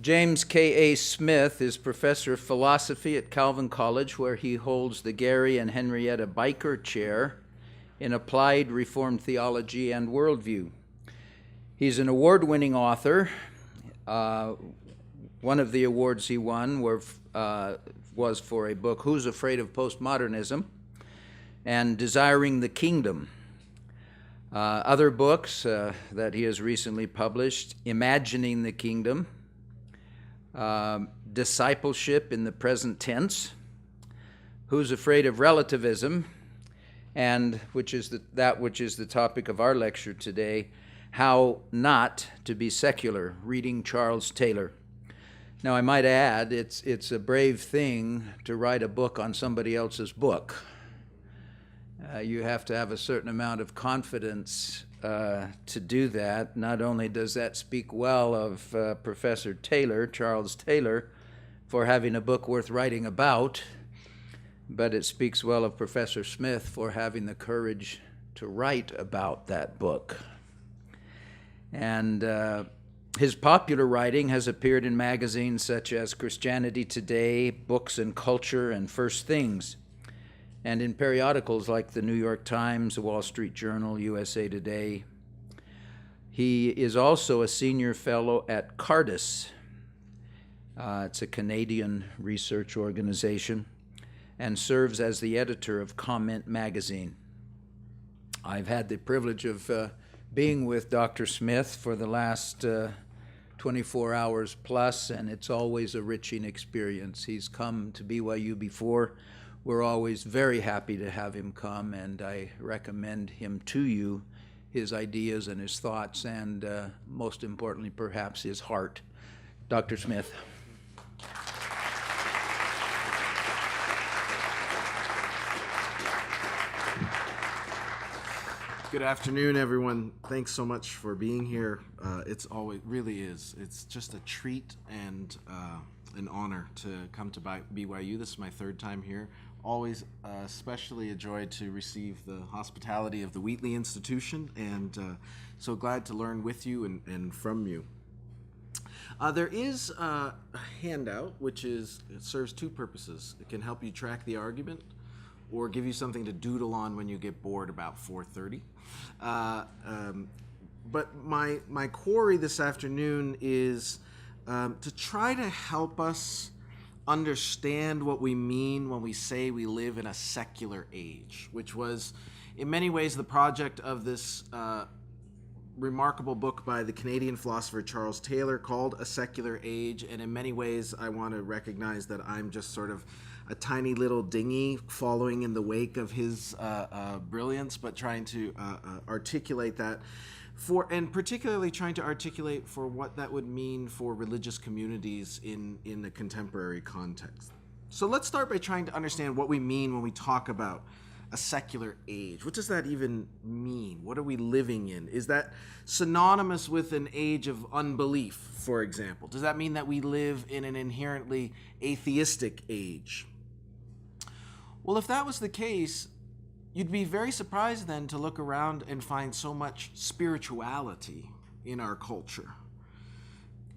James K.A. Smith is professor of philosophy at Calvin College, where he holds the Gary and Henrietta Biker Chair in Applied Reformed Theology and Worldview. He's an award-winning author. One of the awards he won was for a book, Who's Afraid of Postmodernism, and Desiring the Kingdom. Other books that he has recently published, Imagining the Kingdom, Discipleship in the Present Tense, Who's Afraid of Relativism, and which is the topic of our lecture today, How Not to Be Secular, reading Charles Taylor. Now, I might add, it's a brave thing to write a book on somebody else's book. You have to have a certain amount of confidence to do that. Not only does that speak well of Professor Taylor, Charles Taylor, for having a book worth writing about, but it speaks well of Professor Smith for having the courage to write about that book. And his popular writing has appeared in magazines such as Christianity Today, Books and Culture, and First Things, and in periodicals like the New York Times, the Wall Street Journal, USA Today. He is also a senior fellow at Cardis. It's a Canadian research organization, and serves as the editor of Comment magazine. I've had the privilege of being with Dr. Smith for the last 24 hours plus, and it's always a enriching experience. He's come to BYU before. We're always very happy to have him come, and I recommend him to you, his ideas and his thoughts, and most importantly, perhaps, his heart. Dr. Smith. Good afternoon, everyone. Thanks so much for being here. It's just a treat and an honor to come to BYU. This is my third time here. Always especially a joy to receive the hospitality of the Wheatley Institution, and so glad to learn with you and from you. There is a handout which it serves two purposes. It can help you track the argument or give you something to doodle on when you get bored about 4:30. But my quarry this afternoon is to try to help us understand what we mean when we say we live in a secular age, which was in many ways the project of this remarkable book by the Canadian philosopher Charles Taylor called A Secular Age. And in many ways I want to recognize that I'm just sort of a tiny little dinghy following in the wake of his brilliance, but trying to articulate that and particularly trying to articulate for what that would mean for religious communities in the contemporary context. So let's start by trying to understand what we mean when we talk about a secular age. What does that even mean? What are we living in? Is that synonymous with an age of unbelief, for example? Does that mean that we live in an inherently atheistic age? Well, if that was the case, you'd be very surprised then to look around and find so much spirituality in our culture.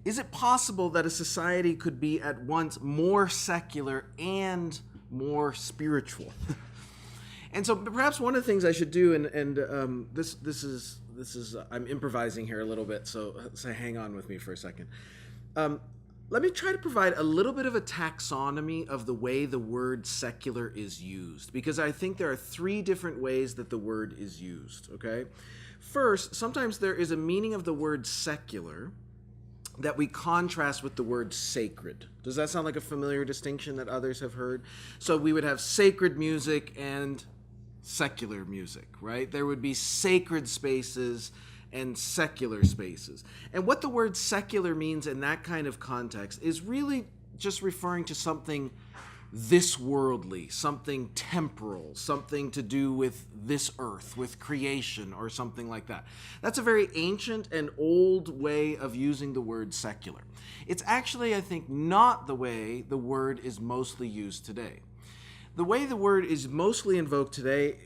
Is it possible that a society could be at once more secular and more spiritual? And so perhaps one of the things I should do, and this is I'm improvising here a little bit, so hang on with me for a second. Let me try to provide a little bit of a taxonomy of the way the word secular is used, because I think there are three different ways that the word is used, okay? First, sometimes there is a meaning of the word secular that we contrast with the word sacred. Does that sound like a familiar distinction that others have heard? So we would have sacred music and secular music, right? There would be sacred spaces and secular spaces. And what the word secular means in that kind of context is really just referring to something this worldly, something temporal, something to do with this earth, with creation or something like that. That's a very ancient and old way of using the word secular. It's actually, I think, not the way the word is mostly used today. The way the word is mostly invoked today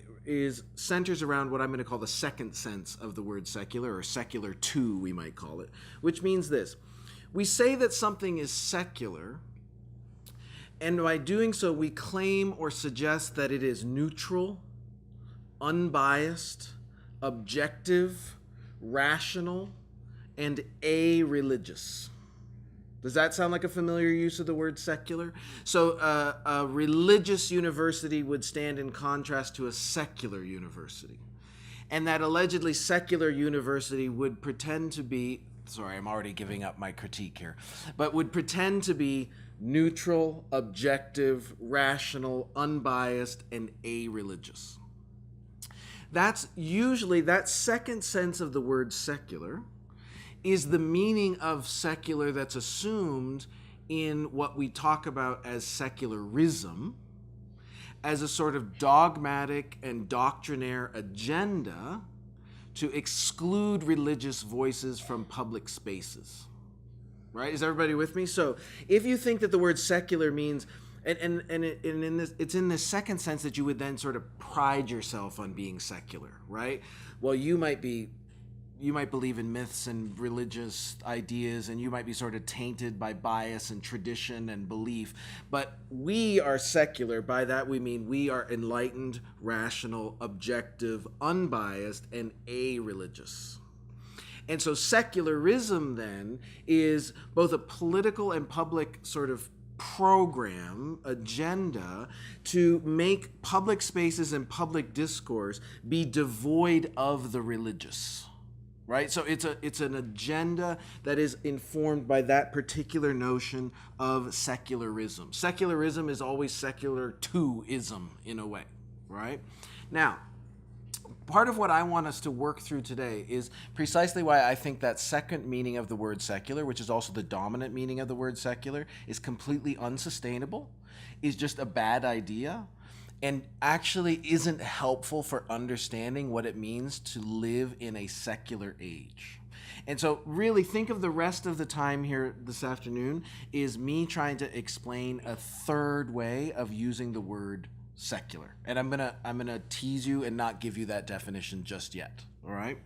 centers around what I'm going to call the second sense of the word secular, or secular two, we might call it, which means this. We say that something is secular, and by doing so, we claim or suggest that it is neutral, unbiased, objective, rational, and a-religious. Does that sound like a familiar use of the word secular? So a religious university would stand in contrast to a secular university. And that allegedly secular university would pretend to be, sorry, I'm already giving up my critique here, but would pretend to be neutral, objective, rational, unbiased, and a-religious. That's usually, that second sense of the word secular is the meaning of secular that's assumed in what we talk about as secularism, as a sort of dogmatic and doctrinaire agenda to exclude religious voices from public spaces. Right? Is everybody with me? So if you think that the word secular means, it's in this second sense that you would then sort of pride yourself on being secular, right? Well, you might believe in myths and religious ideas, and you might be sort of tainted by bias and tradition and belief, but we are secular. By that we mean we are enlightened, rational, objective, unbiased, and a-religious. And so secularism then is both a political and public sort of program, agenda, to make public spaces and public discourse be devoid of the religious. Right? So it's an agenda that is informed by that particular notion of secularism. Secularism is always secular to ism in a way, right? Now, part of what I want us to work through today is precisely why I think that second meaning of the word secular, which is also the dominant meaning of the word secular, is completely unsustainable, is just a bad idea, and actually isn't helpful for understanding what it means to live in a secular age. And so really think of the rest of the time here this afternoon is me trying to explain a third way of using the word secular. And I'm gonna tease you and not give you that definition just yet, all right?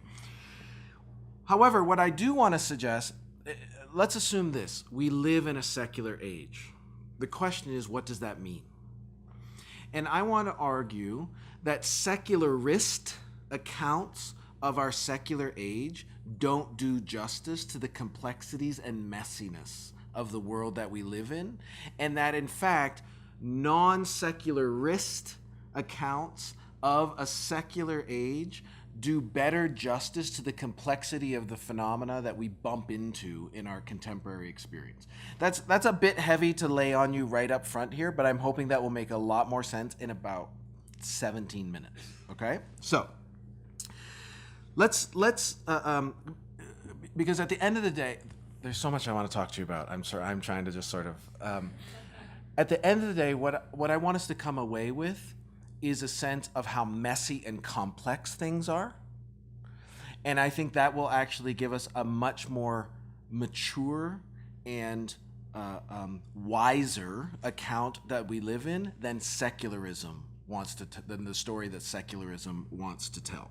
However, what I do want to suggest, let's assume this. We live in a secular age. The question is, what does that mean? And I want to argue that secularist accounts of our secular age don't do justice to the complexities and messiness of the world that we live in, and that in fact, non-secularist accounts of a secular age do better justice to the complexity of the phenomena that we bump into in our contemporary experience. That's a bit heavy to lay on you right up front here, but I'm hoping that will make a lot more sense in about 17 minutes, okay? So, let's because at the end of the day, there's so much I want to talk to you about. I'm sorry, I'm trying to just sort of, at the end of the day, what I want us to come away with is a sense of how messy and complex things are. And I think that will actually give us a much more mature and wiser account that we live in than secularism wants to, than the story that secularism wants to tell.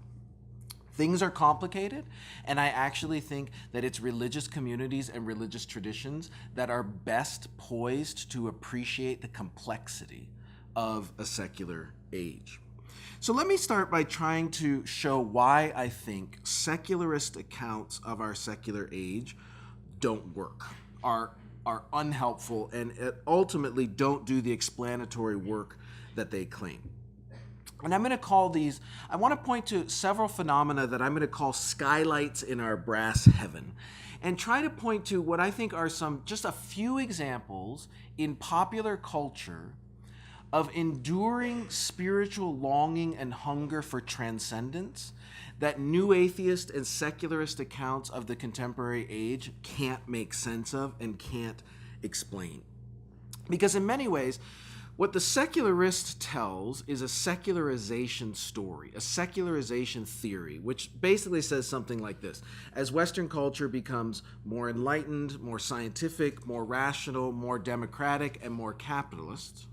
Things are complicated, and I actually think that it's religious communities and religious traditions that are best poised to appreciate the complexity of a secular age. So let me start by trying to show why I think secularist accounts of our secular age don't work, are unhelpful, and ultimately don't do the explanatory work that they claim. And I'm going to call these, I want to point to several phenomena that I'm going to call skylights in our brass heaven, and try to point to what I think are just a few examples in popular culture of enduring spiritual longing and hunger for transcendence that new atheist and secularist accounts of the contemporary age can't make sense of and can't explain. Because in many ways, what the secularist tells is a secularization story, a secularization theory, which basically says something like this. As Western culture becomes more enlightened, more scientific, more rational, more democratic, and more capitalist,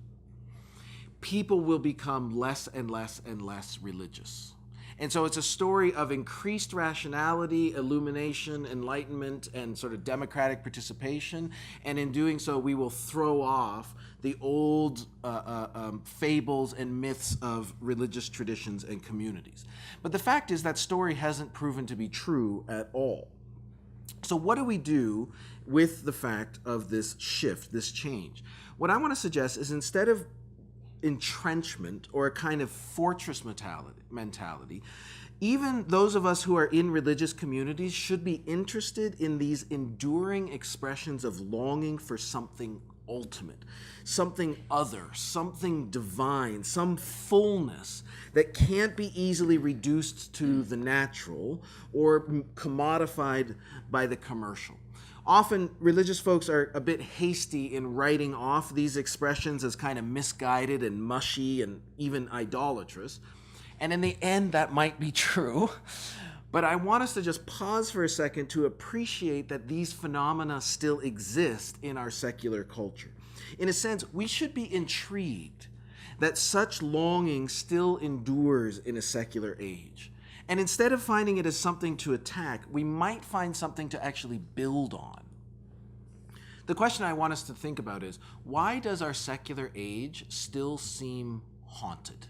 people will become less and less and less religious. And so it's a story of increased rationality, illumination, enlightenment, and sort of democratic participation. And in doing so, we will throw off the old fables and myths of religious traditions and communities. But the fact is that story hasn't proven to be true at all. So what do we do with the fact of this shift, this change? What I want to suggest is, instead of entrenchment or a kind of fortress mentality, even those of us who are in religious communities should be interested in these enduring expressions of longing for something ultimate, something other, something divine, some fullness that can't be easily reduced to the natural or commodified by the commercial. Often, religious folks are a bit hasty in writing off these expressions as kind of misguided and mushy and even idolatrous. And in the end, that might be true. But I want us to just pause for a second to appreciate that these phenomena still exist in our secular culture. In a sense, we should be intrigued that such longing still endures in a secular age. And instead of finding it as something to attack, we might find something to actually build on. The question I want us to think about is, why does our secular age still seem haunted?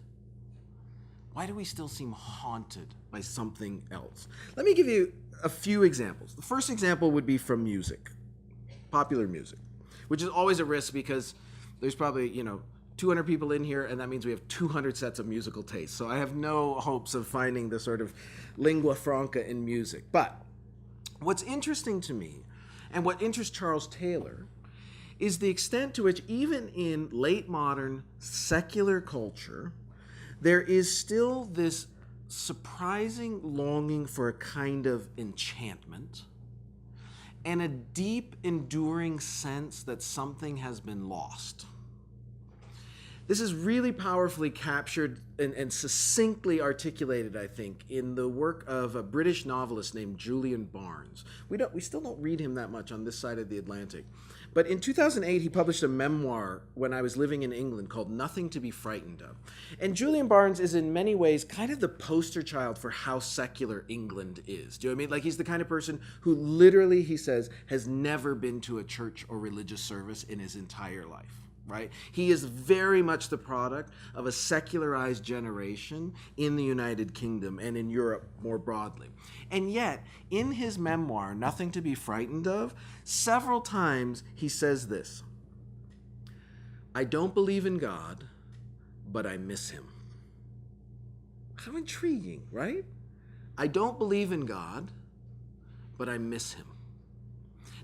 Why do we still seem haunted by something else? Let me give you a few examples. The first example would be from music, popular music, which is always a risk because there's probably, 200 people in here, and that means we have 200 sets of musical tastes. So I have no hopes of finding the sort of lingua franca in music. But what's interesting to me, and what interests Charles Taylor, is the extent to which even in late modern secular culture, there is still this surprising longing for a kind of enchantment and a deep, enduring sense that something has been lost. This is really powerfully captured and succinctly articulated, I think, in the work of a British novelist named Julian Barnes. We still don't read him that much on this side of the Atlantic. But in 2008, he published a memoir when I was living in England called Nothing to be Frightened of. And Julian Barnes is in many ways kind of the poster child for how secular England is. Do you know what I mean? Like, he's the kind of person who literally, he says, has never been to a church or religious service in his entire life. Right? He is very much the product of a secularized generation in the United Kingdom and in Europe more broadly. And yet, in his memoir, Nothing to be Frightened of, several times he says this: I don't believe in God, but I miss him. How intriguing, right? I don't believe in God, but I miss him.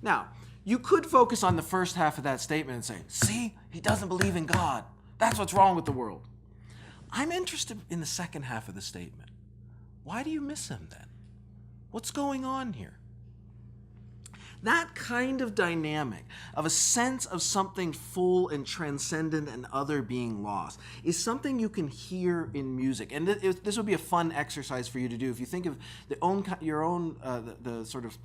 Now, you could focus on the first half of that statement and say, see, he doesn't believe in God. That's what's wrong with the world. I'm interested in the second half of the statement. Why do you miss him then? What's going on here? That kind of dynamic of a sense of something full and transcendent and other being lost is something you can hear in music. And this would be a fun exercise for you to do if you think of your own the sort of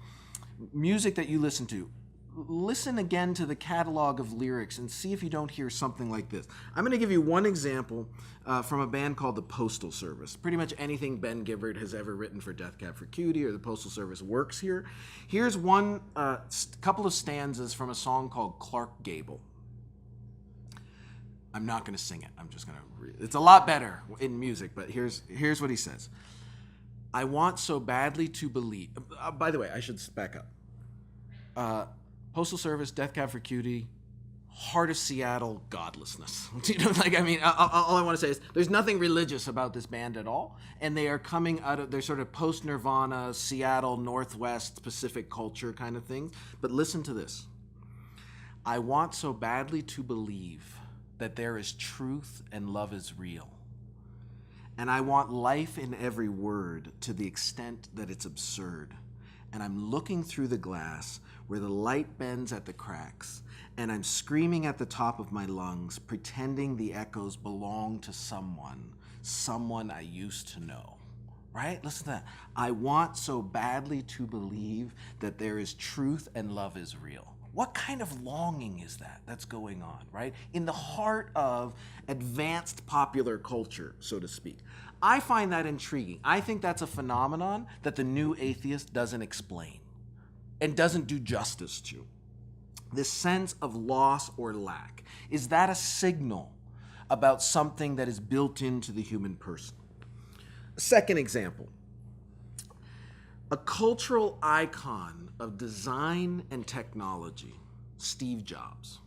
music that you listen to. Listen again to the catalog of lyrics and see if you don't hear something like this. I'm going to give you one example from a band called the Postal Service. Pretty much anything Ben Gibbard has ever written for Death Cab for Cutie or the Postal Service works here. Here's one couple of stanzas from a song called Clark Gable. I'm not going to sing it. I'm just going to read it. It's a lot better in music, but here's what he says. I want so badly to believe. By the way, I should back up. Postal Service, Death Cab for Cutie, Heart of Seattle, godlessness. All I want to say is there's nothing religious about this band at all, and they are coming out of their sort of post-Nirvana, Seattle, Northwest, Pacific culture kind of thing. But listen to this. I want so badly to believe that there is truth and love is real. And I want life in every word to the extent that it's absurd. And I'm looking through the glass where the light bends at the cracks, and I'm screaming at the top of my lungs, pretending the echoes belong to someone I used to know. Right? Listen to that. I want so badly to believe that there is truth and love is real. What kind of longing is that that's going on, right? In the heart of advanced popular culture, so to speak. I find that intriguing. I think that's a phenomenon that the new atheist doesn't explain and doesn't do justice to. This sense of loss or lack. Is that a signal about something that is built into the human person? Second example. A cultural icon of design and technology, Steve Jobs.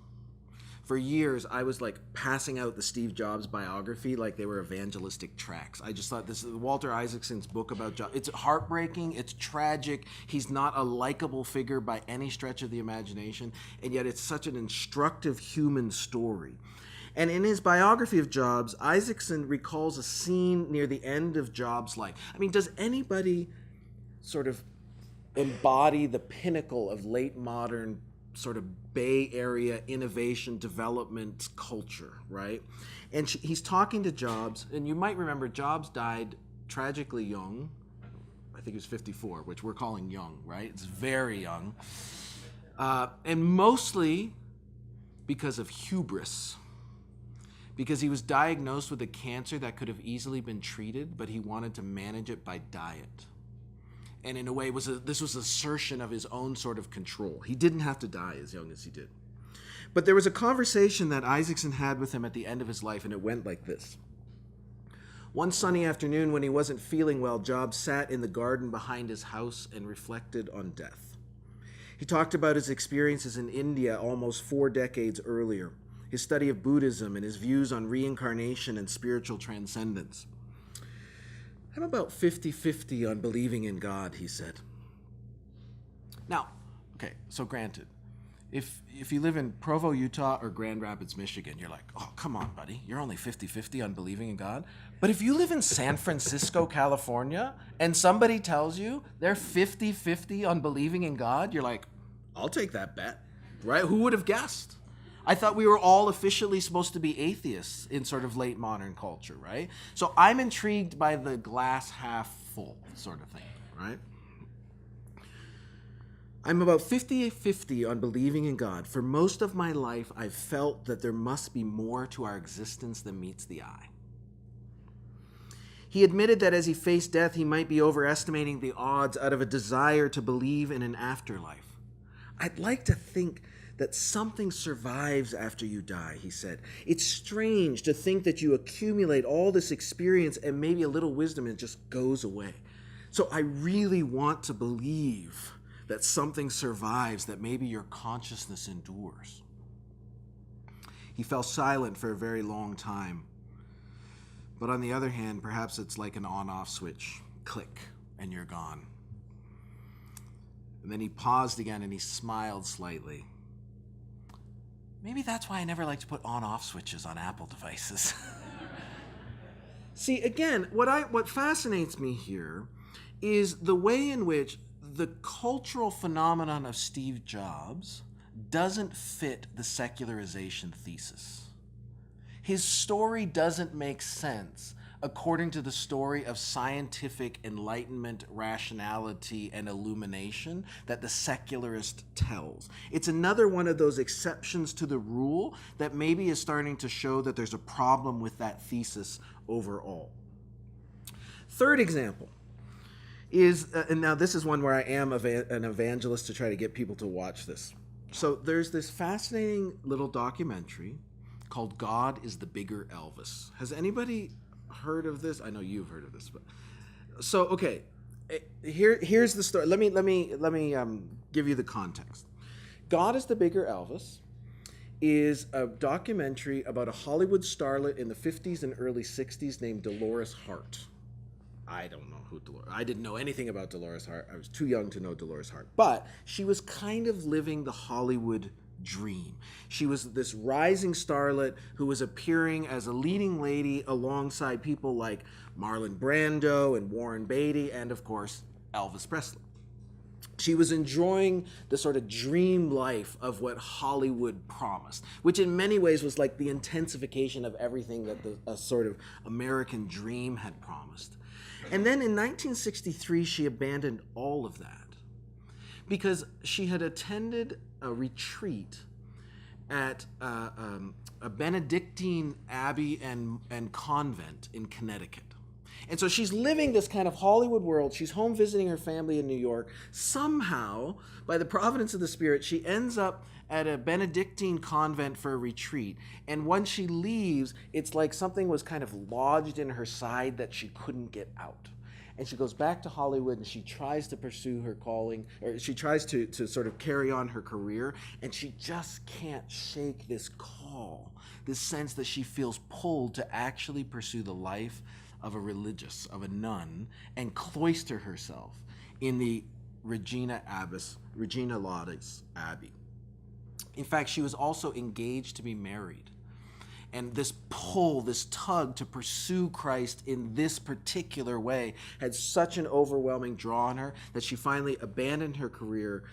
For years, I was like passing out the Steve Jobs biography like they were evangelistic tracts. I just thought this is Walter Isaacson's book about Jobs. It's heartbreaking, it's tragic. He's not a likable figure by any stretch of the imagination, and yet it's such an instructive human story. And in his biography of Jobs, Isaacson recalls a scene near the end of Jobs' life. I mean, does anybody sort of embody the pinnacle of late modern sort of Bay Area innovation development culture, right? And he's talking to Jobs, and you might remember Jobs died tragically young. I think he was 54, which we're calling young, right? It's very young. And mostly because of hubris. Because he was diagnosed with a cancer that could have easily been treated, but he wanted to manage it by diet. And in a way, this was assertion of his own sort of control. He didn't have to die as young as he did. But there was a conversation that Isaacson had with him at the end of his life, and it went like this. One sunny afternoon when he wasn't feeling well, Jobs sat in the garden behind his house and reflected on death. He talked about his experiences in India almost 4 decades earlier, his study of Buddhism and his views on reincarnation and spiritual transcendence. I'm about 50-50 on believing in God, he said. Now, okay, so granted, if you live in Provo, Utah, or Grand Rapids, Michigan, you're like, oh, come on, buddy, you're only 50-50 on believing in God. But if you live in San Francisco, California, and somebody tells you they're 50-50 on believing in God, you're like, I'll take that bet, right? Who would have guessed? I thought we were all officially supposed to be atheists in sort of late modern culture, right? So I'm intrigued by the glass half full sort of thing, right? I'm about 50-50 on believing in God. For most of my life, I've felt that there must be more to our existence than meets the eye. He admitted that as he faced death, he might be overestimating the odds out of a desire to believe in an afterlife. I'd like to think that something survives after you die, he said. It's strange to think that you accumulate all this experience and maybe a little wisdom and it just goes away. So I really want to believe that something survives, that maybe your consciousness endures. He fell silent for a very long time. But on the other hand, perhaps it's like an on-off switch. Click, and you're gone. And then he paused again and he smiled slightly. Maybe that's why I never like to put on-off switches on Apple devices. See, again, what fascinates me here is the way in which the cultural phenomenon of Steve Jobs doesn't fit the secularization thesis. His story doesn't make sense according to the story of scientific enlightenment, rationality, and illumination that the secularist tells. It's another one of those exceptions to the rule that maybe is starting to show that there's a problem with that thesis overall. Third example is, and now this is one where I am an evangelist to try to get people to watch this. So there's this fascinating little documentary called God is the Bigger Elvis. Has anybody heard of this? I know you've heard of this, but so okay. Here's the story. Let me give you the context. God is the Bigger Elvis is a documentary about a Hollywood starlet in the 50s and early 60s named Dolores Hart. I don't know who Dolores. I didn't know anything about Dolores Hart. I was too young to know Dolores Hart, but she was kind of living the Hollywood dream. She was this rising starlet who was appearing as a leading lady alongside people like Marlon Brando and Warren Beatty and, of course, Elvis Presley. She was enjoying the sort of dream life of what Hollywood promised, which in many ways was like the intensification of everything that a sort of American dream had promised. And then in 1963, she abandoned all of that because she had attended a retreat at a Benedictine abbey and convent in Connecticut. And so she's living this kind of Hollywood world. She's home visiting her family in New York. Somehow, by the providence of the Spirit, she ends up at a Benedictine convent for a retreat. And when she leaves, it's like something was kind of lodged in her side that she couldn't get out. And she goes back to Hollywood and she tries to pursue her calling, or she tries to sort of carry on her career, and she just can't shake this call, this sense that she feels pulled to actually pursue the life of a religious, of a nun, and cloister herself in the Regina Laudes Abbey. In fact, she was also engaged to be married. And this pull, this tug to pursue Christ in this particular way had such an overwhelming draw on her that she finally abandoned her career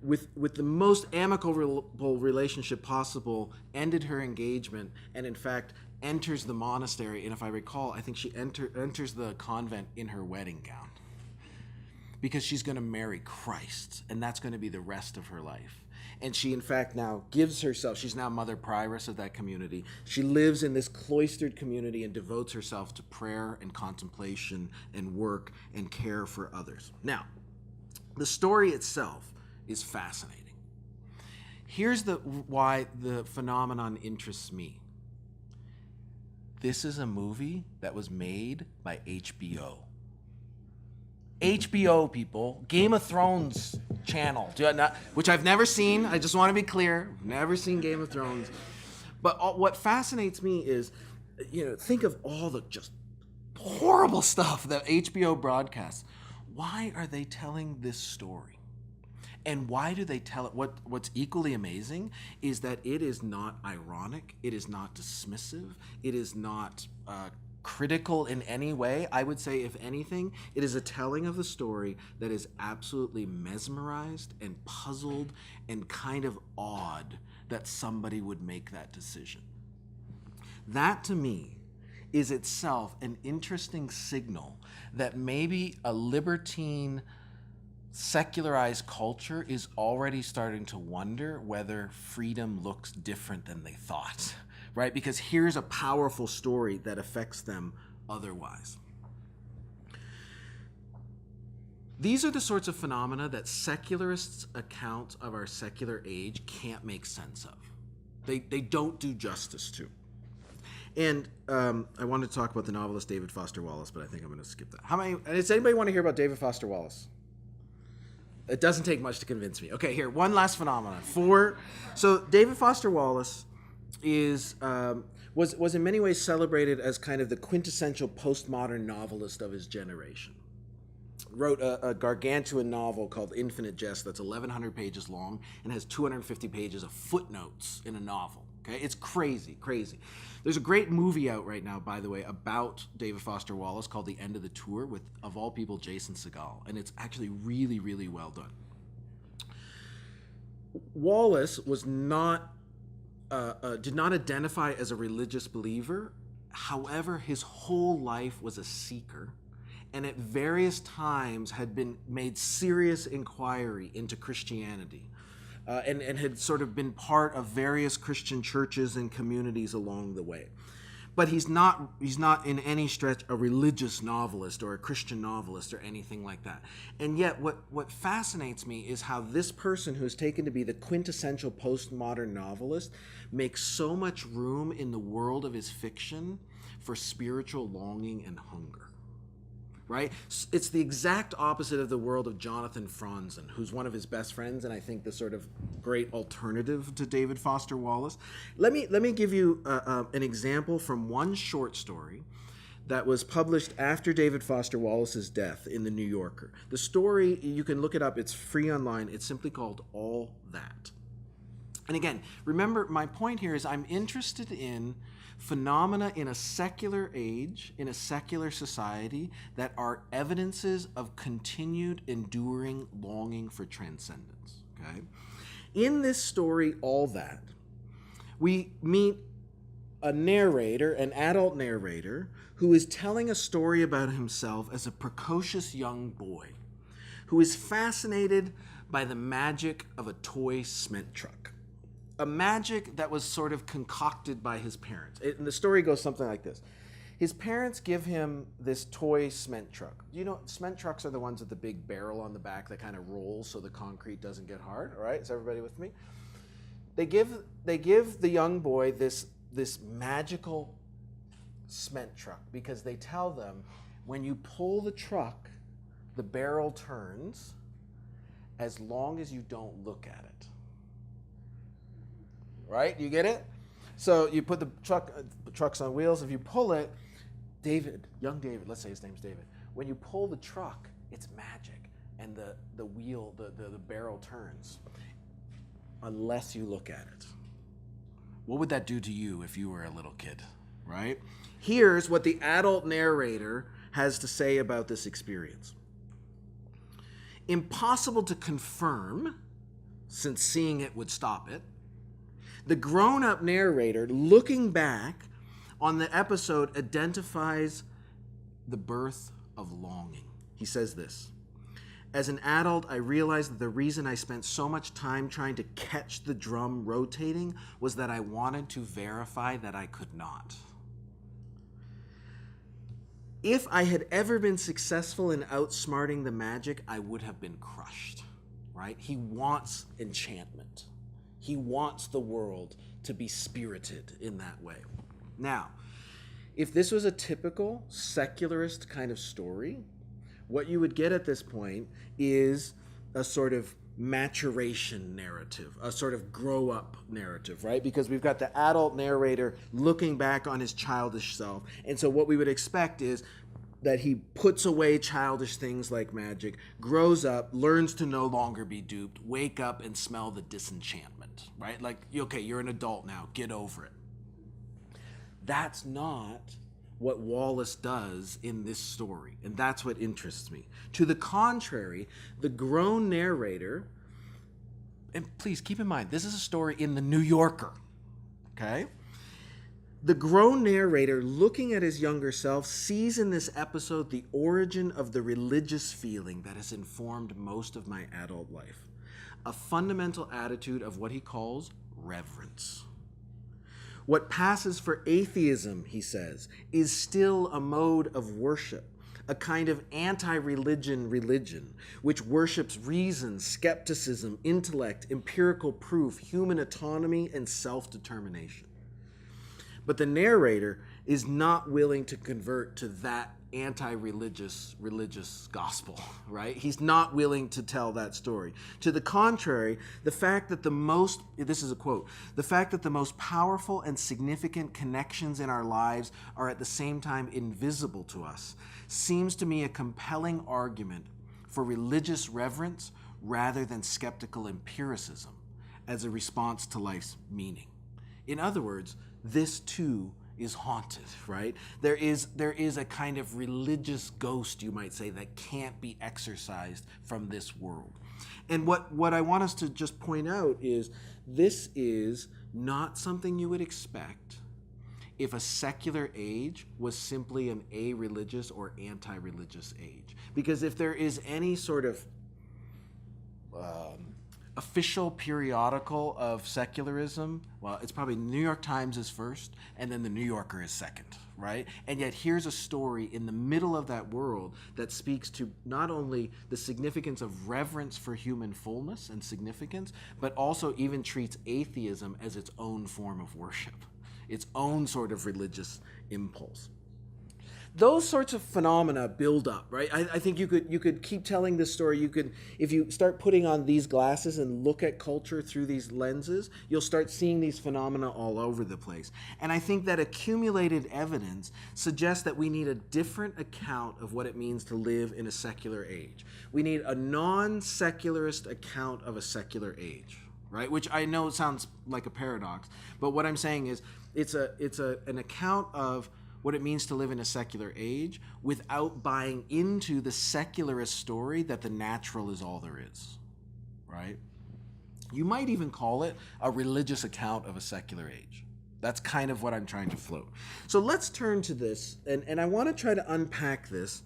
with the most amicable relationship possible, ended her engagement, and in fact enters the monastery. And if I recall, I think she enters the convent in her wedding gown, because she's going to marry Christ, and that's going to be the rest of her life. And she, in fact, now gives herself, she's now Mother Prioress of that community. She lives in this cloistered community and devotes herself to prayer and contemplation and work and care for others. Now, the story itself is fascinating. Here's why the phenomenon interests me. This is a movie that was made by HBO. HBO, people, Game of Thrones channel, which I've never seen. I just want to be clear, never seen Game of Thrones. But what fascinates me is, think of all the just horrible stuff that HBO broadcasts. Why are they telling this story? And why do they tell it? What's equally amazing is that it is not ironic, it is not dismissive, it is not critical in any way. I would say, if anything, it is a telling of the story that is absolutely mesmerized and puzzled and kind of awed that somebody would make that decision. That, to me, is itself an interesting signal that maybe a libertine, secularized culture is already starting to wonder whether freedom looks different than they thought. Right? Because here's a powerful story that affects them otherwise. These are the sorts of phenomena that secularists' accounts of our secular age can't make sense of. They don't do justice to. And I wanted to talk about the novelist David Foster Wallace, but I think I'm going to skip that. Does anybody want to hear about David Foster Wallace? It doesn't take much to convince me. Okay, here, one last phenomenon. So David Foster Wallace was in many ways celebrated as kind of the quintessential postmodern novelist of his generation. Wrote a gargantuan novel called Infinite Jest that's 1,100 pages long and has 250 pages of footnotes in a novel. Okay, it's crazy. There's a great movie out right now, by the way, about David Foster Wallace called The End of the Tour with, of all people, Jason Segel, and it's actually really, really well done. Wallace was did not identify as a religious believer. However, his whole life was a seeker, and at various times had been made serious inquiry into Christianity, and had sort of been part of various Christian churches and communities along the way. But he's not in any stretch a religious novelist or a Christian novelist or anything like that. And yet what fascinates me is how this person who's taken to be the quintessential postmodern novelist makes so much room in the world of his fiction for spiritual longing and hunger. Right? It's the exact opposite of the world of Jonathan Franzen, who's one of his best friends, and I think the sort of great alternative to David Foster Wallace. Let me give you an example from one short story that was published after David Foster Wallace's death in The New Yorker. The story, you can look it up, it's free online. It's simply called All That. And again, remember, my point here is I'm interested in phenomena in a secular age, in a secular society, that are evidences of continued, enduring longing for transcendence. Okay? In this story, All That, we meet a narrator, an adult narrator, who is telling a story about himself as a precocious young boy who is fascinated by the magic of a toy cement truck. A magic that was sort of concocted by his parents. And the story goes something like this. His parents give him this toy cement truck. You know, cement trucks are the ones with the big barrel on the back that kind of rolls so the concrete doesn't get hard. All right, is everybody with me? They give the young boy this magical cement truck because they tell them when you pull the truck, the barrel turns as long as you don't look at it. Right? You get it? So you put the truck's on wheels. If you pull it, young David, let's say his name's David. When you pull the truck, it's magic, and the wheel, the barrel turns, unless you look at it. What would that do to you if you were a little kid? Right? Here's what the adult narrator has to say about this experience. Impossible to confirm, since seeing it would stop it. The grown-up narrator, looking back on the episode, identifies the birth of longing. He says this: as an adult, I realized that the reason I spent so much time trying to catch the drum rotating was that I wanted to verify that I could not. If I had ever been successful in outsmarting the magic, I would have been crushed, right? He wants enchantment. He wants the world to be spirited in that way. Now, if this was a typical secularist kind of story, what you would get at this point is a sort of maturation narrative, a sort of grow-up narrative, right? Because we've got the adult narrator looking back on his childish self. And so what we would expect is that he puts away childish things like magic, grows up, learns to no longer be duped, wake up and smell the disenchantment, right? Like, okay, you're an adult now, get over it. That's not what Wallace does in this story, and that's what interests me. To the contrary, the grown narrator, and please keep in mind, this is a story in the New Yorker, okay? The grown narrator, looking at his younger self, sees in this episode the origin of the religious feeling that has informed most of my adult life. A fundamental attitude of what he calls reverence. What passes for atheism, he says, is still a mode of worship, a kind of anti-religion religion, which worships reason, skepticism, intellect, empirical proof, human autonomy, and self-determination. But the narrator is not willing to convert to that anti-religious gospel, right? He's not willing to tell that story. To the contrary, the fact that this is a quote, the fact that the most powerful and significant connections in our lives are at the same time invisible to us seems to me a compelling argument for religious reverence rather than skeptical empiricism as a response to life's meaning. In other words, this too is haunted, right? There is a kind of religious ghost, you might say, that can't be exorcised from this world. And what I want us to just point out is this is not something you would expect if a secular age was simply an a-religious or anti-religious age. Because if there is any sort of official periodical of secularism, well, it's probably New York Times is first, and then the New Yorker is second, right? And yet here's a story in the middle of that world that speaks to not only the significance of reverence for human fullness and significance, but also even treats atheism as its own form of worship, its own sort of religious impulse. Those sorts of phenomena build up, right? I think you could keep telling this story. You could, if you start putting on these glasses and look at culture through these lenses, you'll start seeing these phenomena all over the place. And I think that accumulated evidence suggests that we need a different account of what it means to live in a secular age. We need a non-secularist account of a secular age, right? Which I know sounds like a paradox, but what I'm saying is it's an account of what it means to live in a secular age without buying into the secularist story that the natural is all there is, right? You might even call it a religious account of a secular age. That's kind of what I'm trying to float. So let's turn to this, and I want to try to unpack this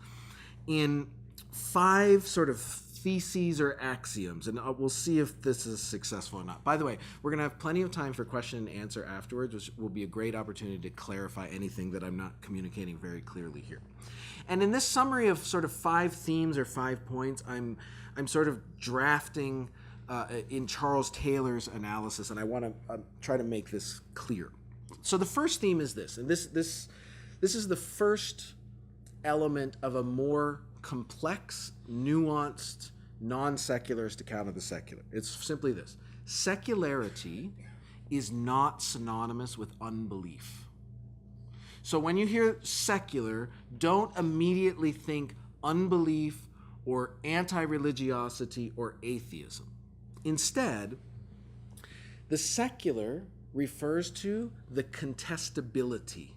in 5 sort of theses or axioms, and we'll see if this is successful or not. By the way, we're going to have plenty of time for question and answer afterwards, which will be a great opportunity to clarify anything that I'm not communicating very clearly here. And in this summary of sort of 5 themes or 5 points, I'm sort of drafting in Charles Taylor's analysis, and I want to try to make this clear. So the first theme is this, and this is the first element of a more complex, nuanced, non-secularist account of the secular. It's simply this: secularity is not synonymous with unbelief. So when you hear secular, don't immediately think unbelief or anti-religiosity or atheism. Instead, the secular refers to the contestability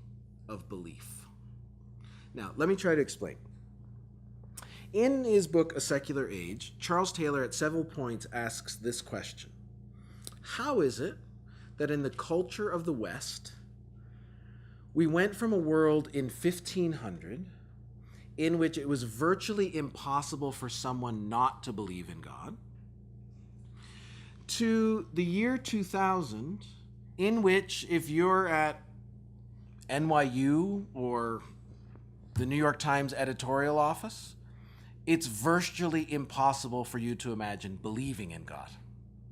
of belief. Now, let me try to explain. In his book, A Secular Age, Charles Taylor at several points asks this question: how is it that in the culture of the West, we went from a world in 1500 in which it was virtually impossible for someone not to believe in God, to the year 2000, in which if you're at NYU or the New York Times editorial office, it's virtually impossible for you to imagine believing in God,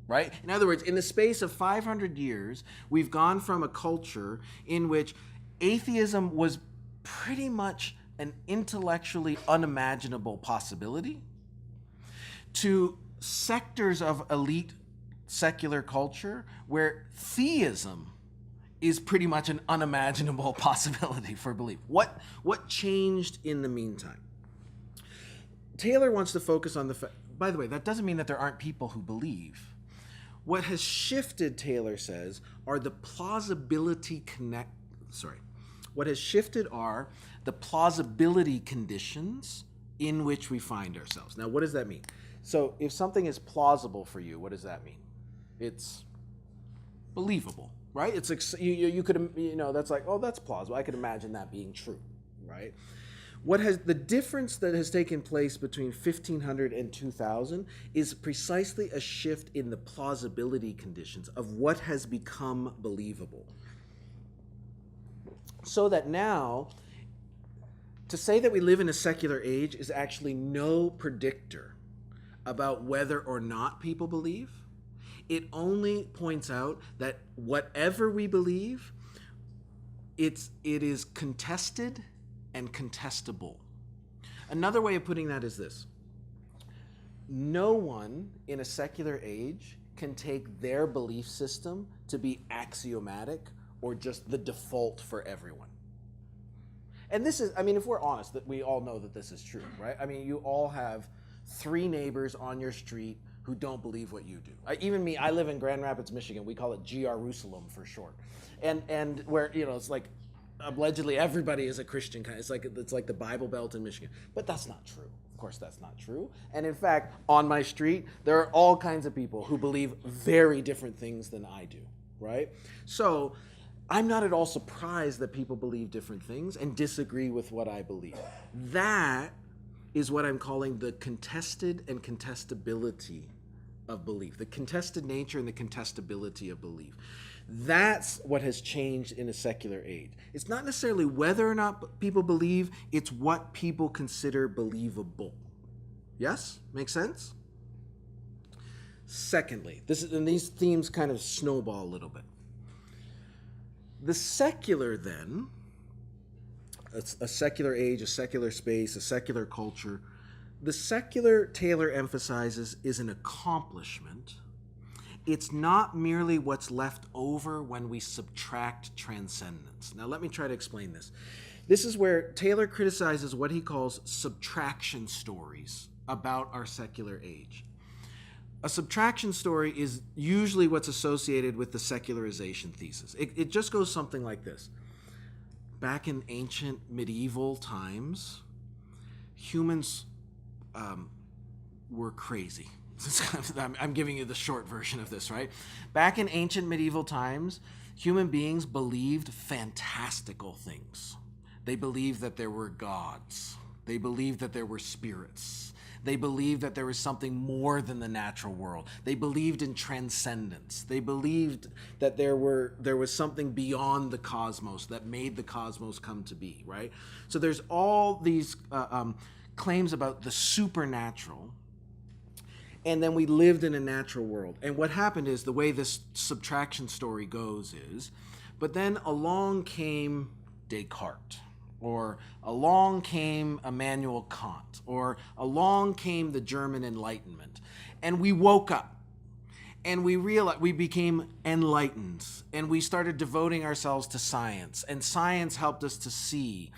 right? In other words, in the space of 500 years, we've gone from a culture in which atheism was pretty much an intellectually unimaginable possibility to sectors of elite secular culture where theism is pretty much an unimaginable possibility for belief. What changed in the meantime? Taylor wants to focus on the fact, by the way, that doesn't mean that there aren't people who believe. What has shifted, Taylor says, are the plausibility what has shifted are the plausibility conditions in which we find ourselves. Now, what does that mean? So if something is plausible for you, what does that mean? It's believable, right? It's like you could, that's like, oh, that's plausible. I could imagine that being true, right? What has the difference that has taken place between 1500 and 2000 is precisely a shift in the plausibility conditions of what has become believable. So that now, to say that we live in a secular age is actually no predictor about whether or not people believe. It only points out that whatever we believe, it is contested and contestable. Another way of putting that is this: no one in a secular age can take their belief system to be axiomatic or just the default for everyone. And this is, if we're honest, that we all know that this is true, right? You all have 3 neighbors on your street who don't believe what you do. Even me, I live in Grand Rapids, Michigan. We call it Jerusalem for short. And where, it's like allegedly everybody is a Christian. It's like the Bible Belt in Michigan. But that's not true. Of course, that's not true. And in fact, on my street, there are all kinds of people who believe very different things than I do, right? So I'm not at all surprised that people believe different things and disagree with what I believe. That is what I'm calling the contested and contestability of belief, the contested nature and the contestability of belief. That's what has changed in a secular age. It's not necessarily whether or not people believe, it's what people consider believable. Yes? Make sense? Secondly, these themes kind of snowball a little bit. The secular, then, a secular age, a secular space, a secular culture, the secular, Taylor emphasizes, is an accomplishment. It's not merely what's left over when we subtract transcendence. Now, let me try to explain this. This is where Taylor criticizes what he calls subtraction stories about our secular age. A subtraction story is usually what's associated with the secularization thesis. It just goes something like this. Back in ancient medieval times, humans were crazy. I'm giving you the short version of this, right? Back in ancient medieval times, human beings believed fantastical things. They believed that there were gods. They believed that there were spirits. They believed that there was something more than the natural world. They believed in transcendence. They believed that there was something beyond the cosmos that made the cosmos come to be, right? So there's all these claims about the supernatural. And then we lived in a natural world. And what happened is, the way this subtraction story goes is, but then along came Descartes, or along came Immanuel Kant, or along came the German Enlightenment. And we woke up, and we realized, we became enlightened, and we started devoting ourselves to science. And science helped us to see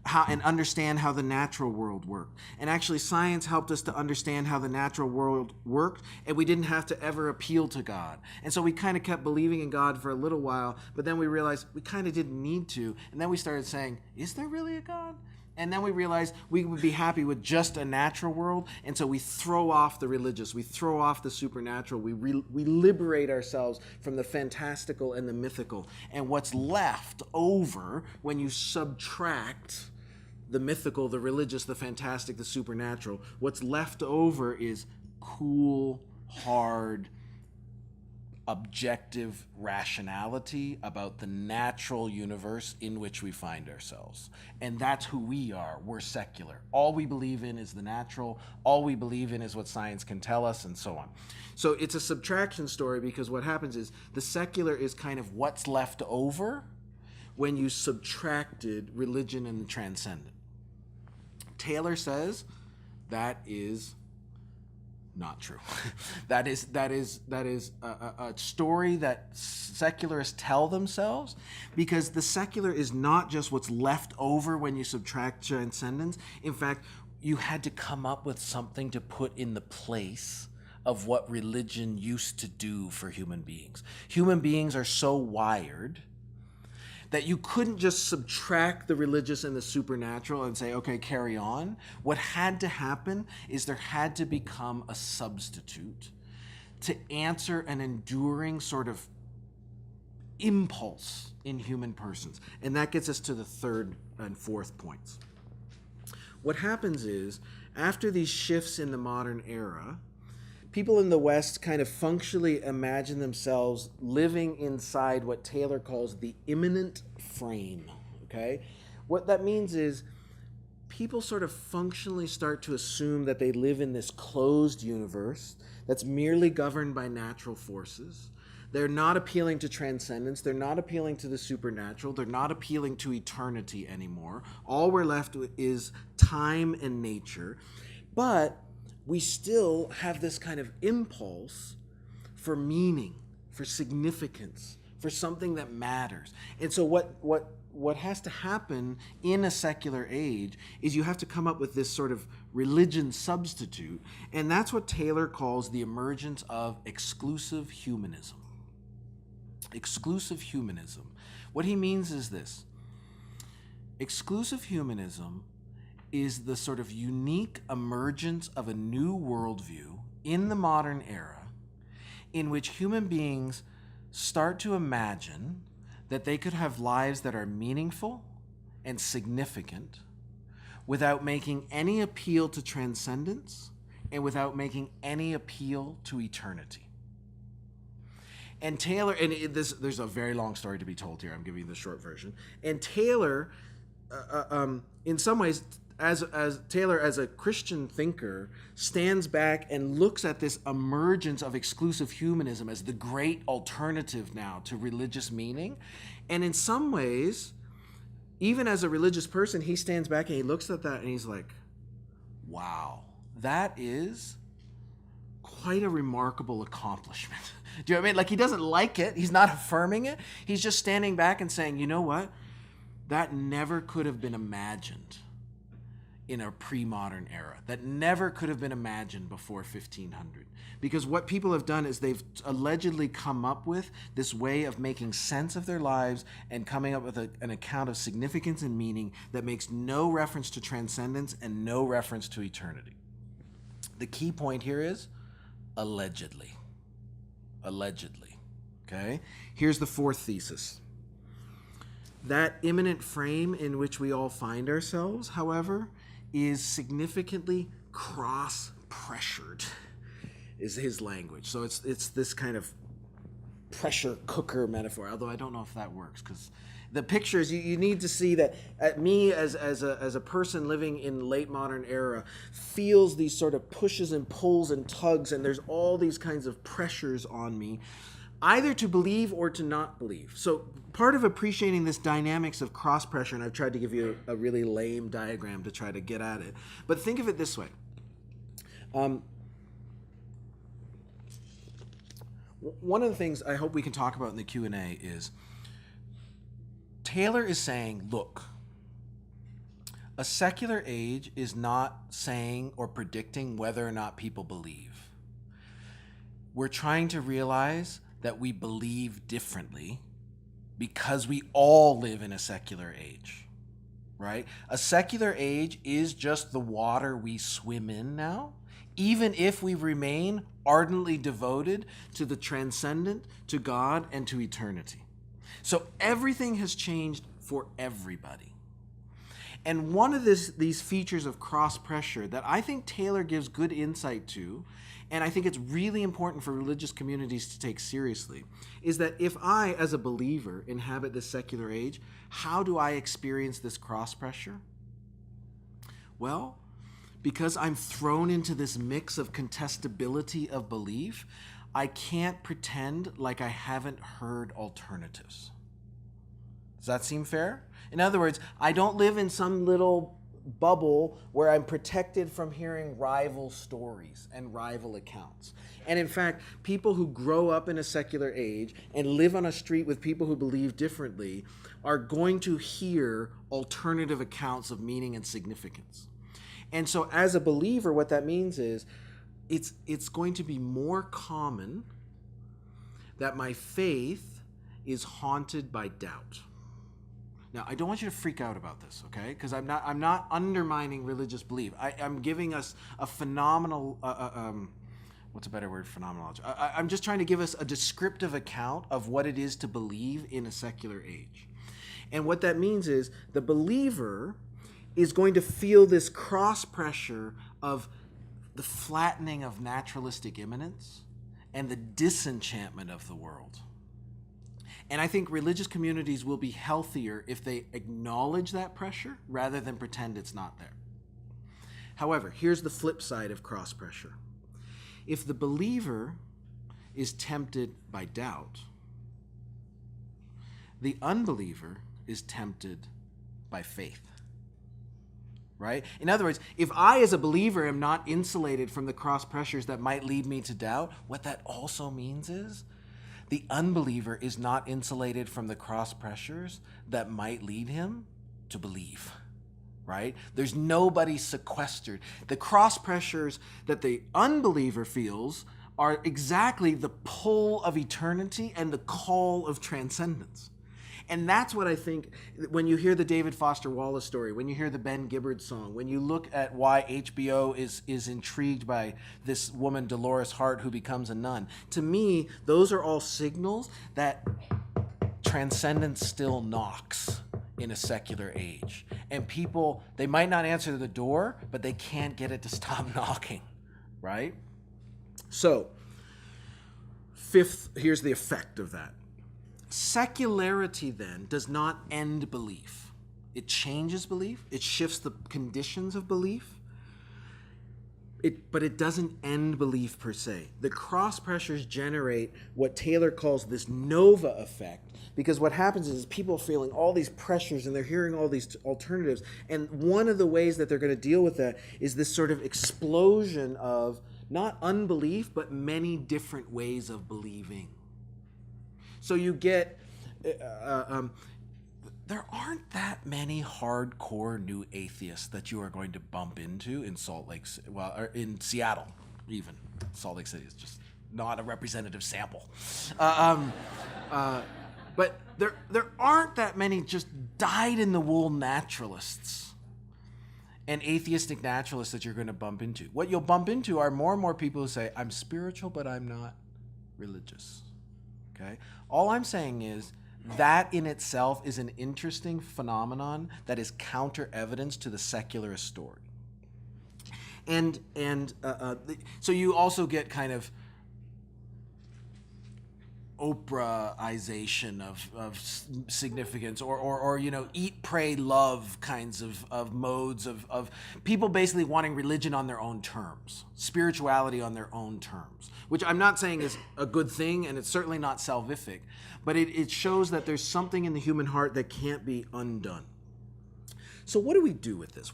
how and understand how the natural world worked. And actually, science helped us to understand how the natural world worked, and we didn't have to ever appeal to God. And so we kind of kept believing in God for a little while, but then we realized we kind of didn't need to. And then we started saying, is there really a God? And then we realized we would be happy with just a natural world, and so we throw off the religious, we throw off the supernatural, we liberate ourselves from the fantastical and the mythical. And what's left over when you subtract the mythical, the religious, the fantastic, the supernatural, what's left over is cool, hard, objective rationality about the natural universe in which we find ourselves. And that's who we are. We're secular. All we believe in is the natural. All we believe in is what science can tell us, and so on. So it's a subtraction story, because what happens is the secular is kind of what's left over when you subtracted religion and the transcendent. Taylor says that is not true. that is a story that secularists tell themselves, because the secular is not just what's left over when you subtract transcendence. In fact, you had to come up with something to put in the place of what religion used to do for human beings. Human beings are so wired that you couldn't just subtract the religious and the supernatural and say, okay, carry on. What had to happen is there had to become a substitute to answer an enduring sort of impulse in human persons. And that gets us to the third and fourth points. What happens is, after these shifts in the modern era, people in the West kind of functionally imagine themselves living inside what Taylor calls the immanent frame, okay? What that means is people sort of functionally start to assume that they live in this closed universe that's merely governed by natural forces. They're not appealing to transcendence. They're not appealing to the supernatural. They're not appealing to eternity anymore. All we're left with is time and nature. But we still have this kind of impulse for meaning, for significance, for something that matters. And so what has to happen in a secular age is you have to come up with this sort of religion substitute, and that's what Taylor calls the emergence of exclusive humanism. Exclusive humanism. What he means is this. Exclusive humanism is the sort of unique emergence of a new worldview in the modern era in which human beings start to imagine that they could have lives that are meaningful and significant without making any appeal to transcendence and without making any appeal to eternity. And Taylor, and there's a very long story to be told here. I'm giving you the short version. And Taylor, in some ways, as Taylor, as a Christian thinker, stands back and looks at this emergence of exclusive humanism as the great alternative now to religious meaning. And in some ways, even as a religious person, he stands back and he looks at that and he's like, wow, that is quite a remarkable accomplishment. Do you know what I mean? Like, he doesn't like it. He's not affirming it. He's just standing back and saying, you know what? That never could have been imagined in a pre-modern era. That never could have been imagined before 1500. Because what people have done is they've allegedly come up with this way of making sense of their lives and coming up with an account of significance and meaning that makes no reference to transcendence and no reference to eternity. The key point here is allegedly. Allegedly. Okay? Here's the fourth thesis. That immanent frame in which we all find ourselves, however, is significantly cross pressured, is his language. So it's this kind of pressure cooker metaphor, although I don't know if that works, because the pictures, you need to see that me as a person living in late modern era feels these sort of pushes and pulls and tugs, and there's all these kinds of pressures on me, either to believe or to not believe. So part of appreciating this dynamics of cross pressure, and I've tried to give you a really lame diagram to try to get at it, but think of it this way. One of the things I hope we can talk about in the Q&A is Taylor is saying, look, a secular age is not saying or predicting whether or not people believe. We're trying to realize that we believe differently because we all live in a secular age, right? A secular age is just the water we swim in now, even if we remain ardently devoted to the transcendent, to God, and to eternity. So everything has changed for everybody. And one of these features of cross-pressure that I think Taylor gives good insight to, and I think it's really important for religious communities to take seriously, is that if I, as a believer, inhabit this secular age, how do I experience this cross-pressure? Well, because I'm thrown into this mix of contestability of belief, I can't pretend like I haven't heard alternatives. Does that seem fair? In other words, I don't live in some little bubble where I'm protected from hearing rival stories and rival accounts. And in fact, people who grow up in a secular age and live on a street with people who believe differently are going to hear alternative accounts of meaning and significance. And so as a believer, what that means is it's going to be more common that my faith is haunted by doubt. Now, I don't want you to freak out about this, okay? Because I'm not undermining religious belief. I'm giving us a phenomenal, what's a better word, phenomenology? I'm just trying to give us a descriptive account of what it is to believe in a secular age. And what that means is the believer is going to feel this cross pressure of the flattening of naturalistic immanence and the disenchantment of the world. And I think religious communities will be healthier if they acknowledge that pressure rather than pretend it's not there. However, here's the flip side of cross pressure. If the believer is tempted by doubt, the unbeliever is tempted by faith. Right? In other words, if I as a believer am not insulated from the cross pressures that might lead me to doubt, what that also means is the unbeliever is not insulated from the cross pressures that might lead him to believe. Right? There's nobody sequestered. The cross pressures that the unbeliever feels are exactly the pull of eternity and the call of transcendence. And that's what I think when you hear the David Foster Wallace story, when you hear the Ben Gibbard song, when you look at why HBO is intrigued by this woman, Dolores Hart, who becomes a nun. To me, those are all signals that transcendence still knocks in a secular age. And people, they might not answer the door, but they can't get it to stop knocking, right? So, fifth, here's the effect of that. Secularity, then, does not end belief. It changes belief. It shifts the conditions of belief. But it doesn't end belief per se. The cross pressures generate what Taylor calls this Nova Effect, because what happens is people are feeling all these pressures and they're hearing all these alternatives. And one of the ways that they're going to deal with that is this sort of explosion of not unbelief, but many different ways of believing. So you get, there aren't that many hardcore new atheists that you are going to bump into in Salt Lake, or in Seattle, even. Salt Lake City is just not a representative sample. But there aren't that many just dyed-in-the-wool naturalists and atheistic naturalists that you're going to bump into. What you'll bump into are more and more people who say, I'm spiritual, but I'm not religious. Okay? All I'm saying is that in itself is an interesting phenomenon that is counter evidence to the secularist story. So you also get kind of Oprahization of significance, or eat, pray, love kinds of modes of people basically wanting religion on their own terms, spirituality on their own terms, which I'm not saying is a good thing, and it's certainly not salvific, but it shows that there's something in the human heart that can't be undone. So what do we do with this?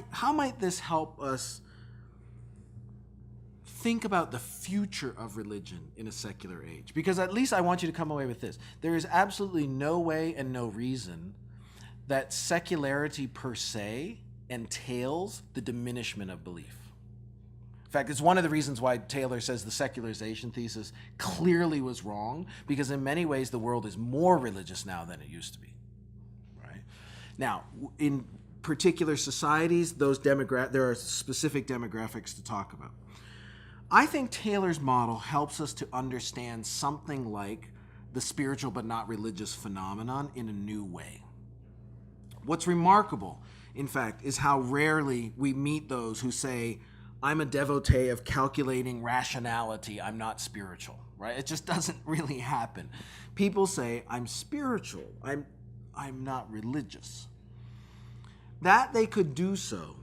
How might this help us think about the future of religion in a secular age? Because at least I want you to come away with this. There is absolutely no way and no reason that secularity per se entails the diminishment of belief. In fact, it's one of the reasons why Taylor says the secularization thesis clearly was wrong, because in many ways the world is more religious now than it used to be. Right? Now, in particular societies, there are specific demographics to talk about. I think Taylor's model helps us to understand something like the spiritual but not religious phenomenon in a new way. What's remarkable, in fact, is how rarely we meet those who say, I'm a devotee of calculating rationality, I'm not spiritual, right? It just doesn't really happen. People say, I'm spiritual, I'm not religious. That they could do so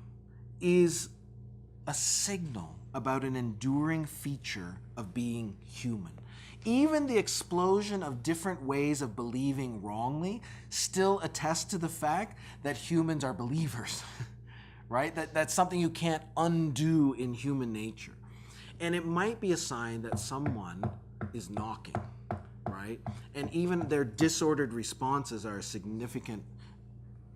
is a signal about an enduring feature of being human. Even the explosion of different ways of believing wrongly still attests to the fact that humans are believers, right? That's something you can't undo in human nature. And it might be a sign that someone is knocking, right? And even their disordered responses are a significant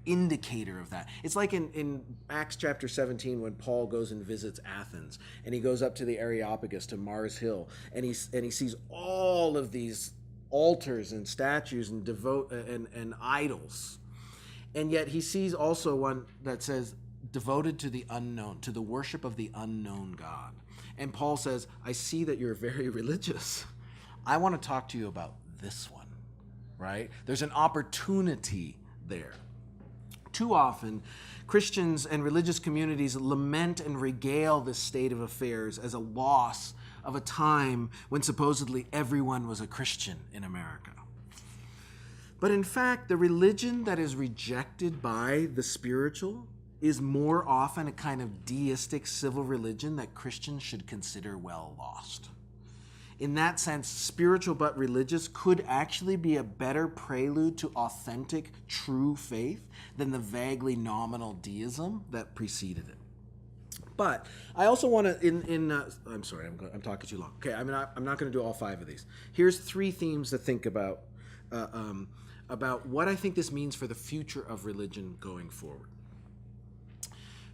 indicator of that. It's like in Acts chapter 17 when Paul goes and visits Athens, and he goes up to the Areopagus, to Mars Hill, and he sees all of these altars and statues and and idols, and yet he sees also one that says devoted to the unknown, to the worship of the unknown God. And Paul says, I see that you're very religious. I want to talk to you about this one, right? There's an opportunity there. Too often, Christians and religious communities lament and regale this state of affairs as a loss of a time when supposedly everyone was a Christian in America. But in fact, the religion that is rejected by the spiritual is more often a kind of deistic civil religion that Christians should consider well lost. In that sense, spiritual but religious could actually be a better prelude to authentic, true faith than the vaguely nominal deism that preceded it. But I also want to, I'm sorry, I'm talking too long. Okay, I'm not going to do all 5 of these. Here's 3 themes to think about what I think this means for the future of religion going forward.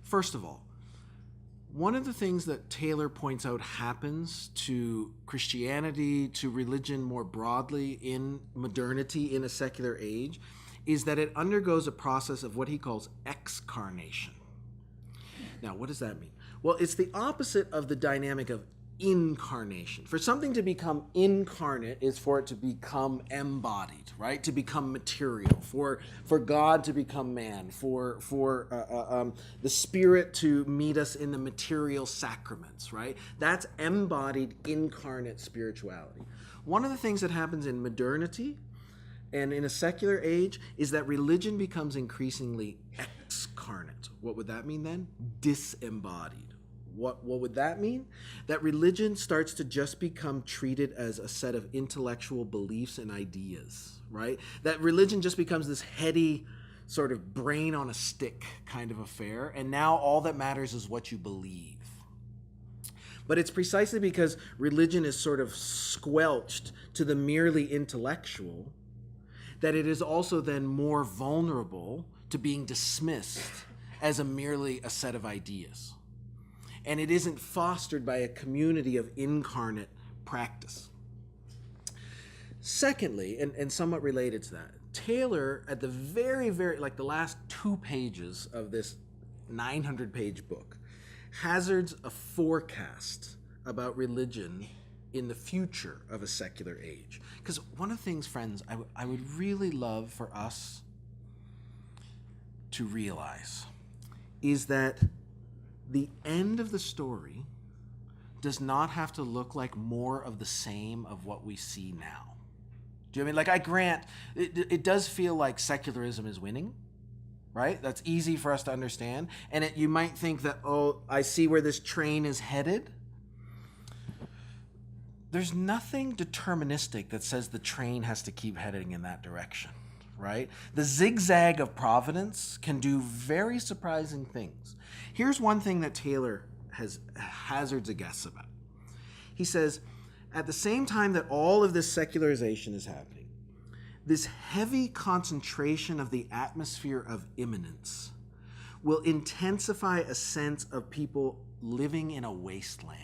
First of all, one of the things that Taylor points out happens to Christianity, to religion more broadly in modernity, in a secular age, is that it undergoes a process of what he calls excarnation. Now, what does that mean? Well, it's the opposite of the dynamic of incarnation. For something to become incarnate is for it to become embodied, right? To become material, for God to become man, for the Spirit to meet us in the material sacraments, right? That's embodied, incarnate spirituality. One of the things that happens in modernity and in a secular age is that religion becomes increasingly excarnate. What would that mean then? Disembodied. What would that mean? That religion starts to just become treated as a set of intellectual beliefs and ideas, right? That religion just becomes this heady sort of brain on a stick kind of affair, and now all that matters is what you believe. But it's precisely because religion is sort of squelched to the merely intellectual that it is also then more vulnerable to being dismissed as merely a set of ideas. And it isn't fostered by a community of incarnate practice. Secondly, and somewhat related to that, Taylor, at the very, like the last 2 pages of this 900-page book, hazards a forecast about religion in the future of a secular age. Because one of the things, friends, I would really love for us to realize is that the end of the story does not have to look like more of the same of what we see now. Do you know what I mean? Like, I grant, it does feel like secularism is winning, right? That's easy for us to understand. And you might think that, oh, I see where this train is headed. There's nothing deterministic that says the train has to keep heading in that direction, right? The zigzag of providence can do very surprising things. Here's one thing that Taylor hazards a guess about. He says, at the same time that all of this secularization is happening, this heavy concentration of the atmosphere of immanence will intensify a sense of people living in a wasteland.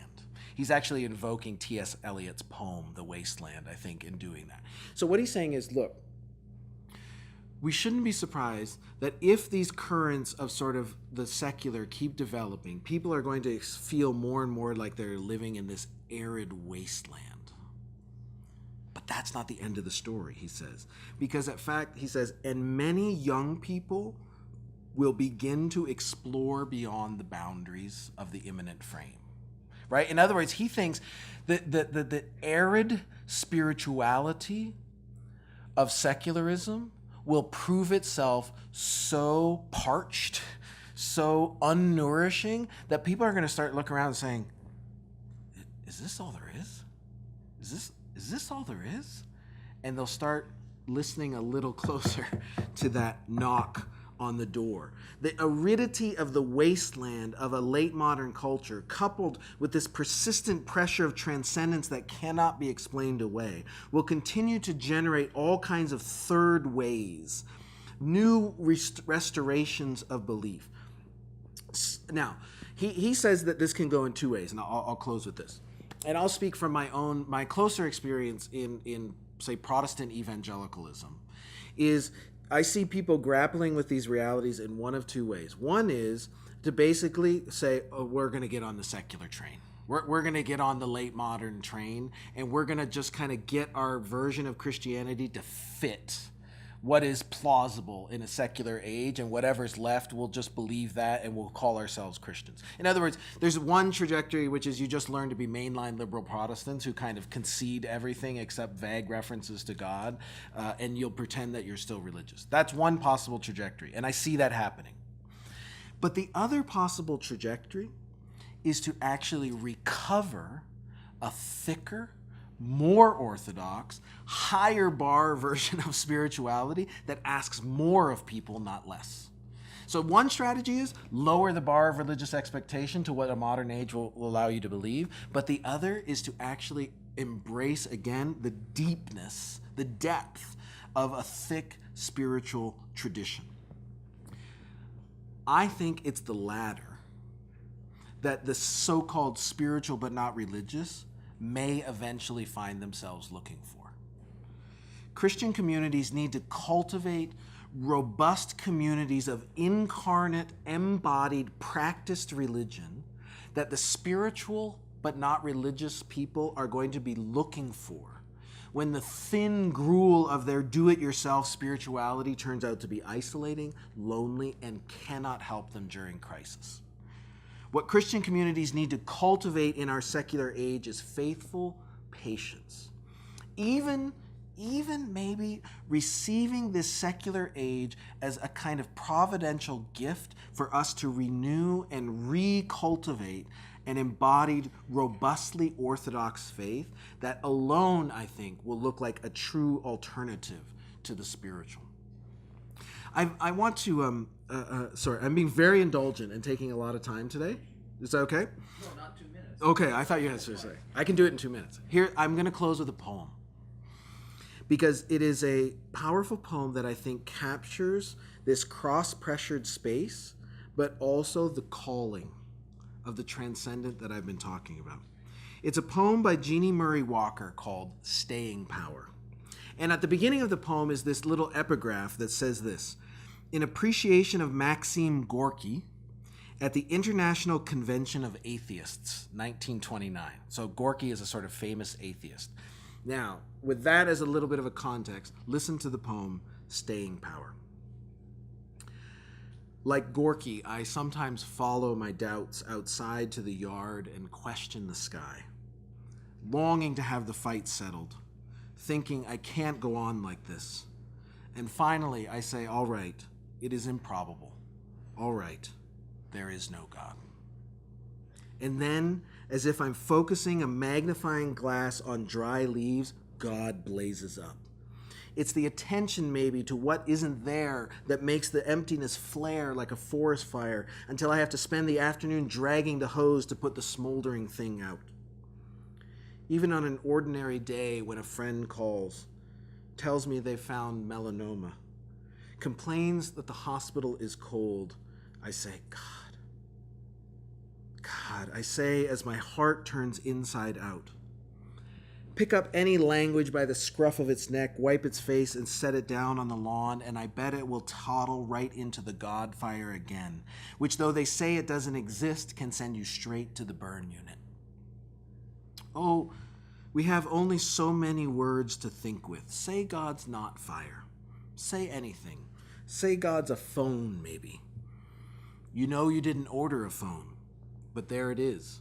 He's actually invoking T.S. Eliot's poem, The Wasteland, I think, in doing that. So what he's saying is, look, we shouldn't be surprised that if these currents of sort of the secular keep developing, people are going to feel more and more like they're living in this arid wasteland. But that's not the end of the story, he says. Because in fact, he says, and many young people will begin to explore beyond the boundaries of the immanent frame. Right? In other words, he thinks that the arid spirituality of secularism will prove itself so parched, so unnourishing, that people are going to start looking around and saying, is this all there is? Is this all there is? And they'll start listening a little closer to that knock on the door. The aridity of the wasteland of a late modern culture, coupled with this persistent pressure of transcendence that cannot be explained away, will continue to generate all kinds of third ways, new restorations of belief. Now, he says that this can go in two ways, and I'll close with this. And I'll speak from my closer experience in say, Protestant evangelicalism, is I see people grappling with these realities in one of two ways. One is to basically say, oh, we're going to get on the secular train. We're going to get on the late modern train, and we're going to just kind of get our version of Christianity to fit what is plausible in a secular age, and whatever's left, we'll just believe that and we'll call ourselves Christians. In other words, there's one trajectory, which is you just learn to be mainline liberal Protestants who kind of concede everything except vague references to God, and you'll pretend that you're still religious. That's one possible trajectory, and I see that happening. But the other possible trajectory is to actually recover a thicker, more orthodox, higher bar version of spirituality that asks more of people, not less. So one strategy is lower the bar of religious expectation to what a modern age will allow you to believe, but the other is to actually embrace, again, the deepness, the depth of a thick spiritual tradition. I think it's the latter that the so-called spiritual but not religious may eventually find themselves looking for. Christian communities need to cultivate robust communities of incarnate, embodied, practiced religion that the spiritual but not religious people are going to be looking for when the thin gruel of their do-it-yourself spirituality turns out to be isolating, lonely, and cannot help them during crisis. What Christian communities need to cultivate in our secular age is faithful patience. Even maybe receiving this secular age as a kind of providential gift for us to renew and recultivate an embodied, robustly orthodox faith that alone, I think, will look like a true alternative to the spiritual. I want to, sorry, I'm being very indulgent and taking a lot of time today. Is that okay? No, not 2 minutes. Okay, I thought you had to say. I can do it in 2 minutes. Here, I'm going to close with a poem, because it is a powerful poem that I think captures this cross-pressured space, but also the calling of the transcendent that I've been talking about. It's a poem by Jeannie Murray Walker called Staying Power. And at the beginning of the poem is this little epigraph that says this: in appreciation of Maxim Gorky at the International Convention of Atheists, 1929. So Gorky is a sort of famous atheist. Now, with that as a little bit of a context, listen to the poem Staying Power. Like Gorky, I sometimes follow my doubts outside to the yard and question the sky, longing to have the fight settled, thinking I can't go on like this. And finally, I say, all right, it is improbable. All right, there is no God. And then, as if I'm focusing a magnifying glass on dry leaves, God blazes up. It's the attention, maybe, to what isn't there that makes the emptiness flare like a forest fire until I have to spend the afternoon dragging the hose to put the smoldering thing out. Even on an ordinary day when a friend calls, tells me they found melanoma, complains that the hospital is cold, I say, God, I say as my heart turns inside out. Pick up any language by the scruff of its neck, wipe its face, and set it down on the lawn, and I bet it will toddle right into the God fire again, which, though they say it doesn't exist, can send you straight to the burn unit. Oh, we have only so many words to think with. Say God's not fire. Say anything. Say God's a phone, maybe. You know you didn't order a phone, but there it is.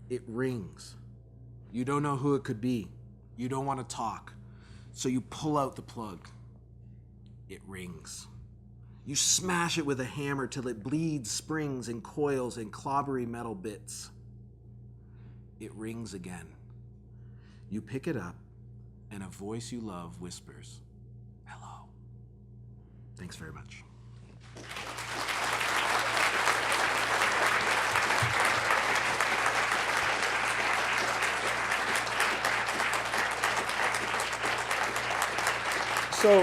It rings. You don't know who it could be. You don't want to talk. So you pull out the plug. It rings. You smash it with a hammer till it bleeds springs and coils and clobbery metal bits. It rings again. You pick it up, and a voice you love whispers, "Hello." Thanks very much. So,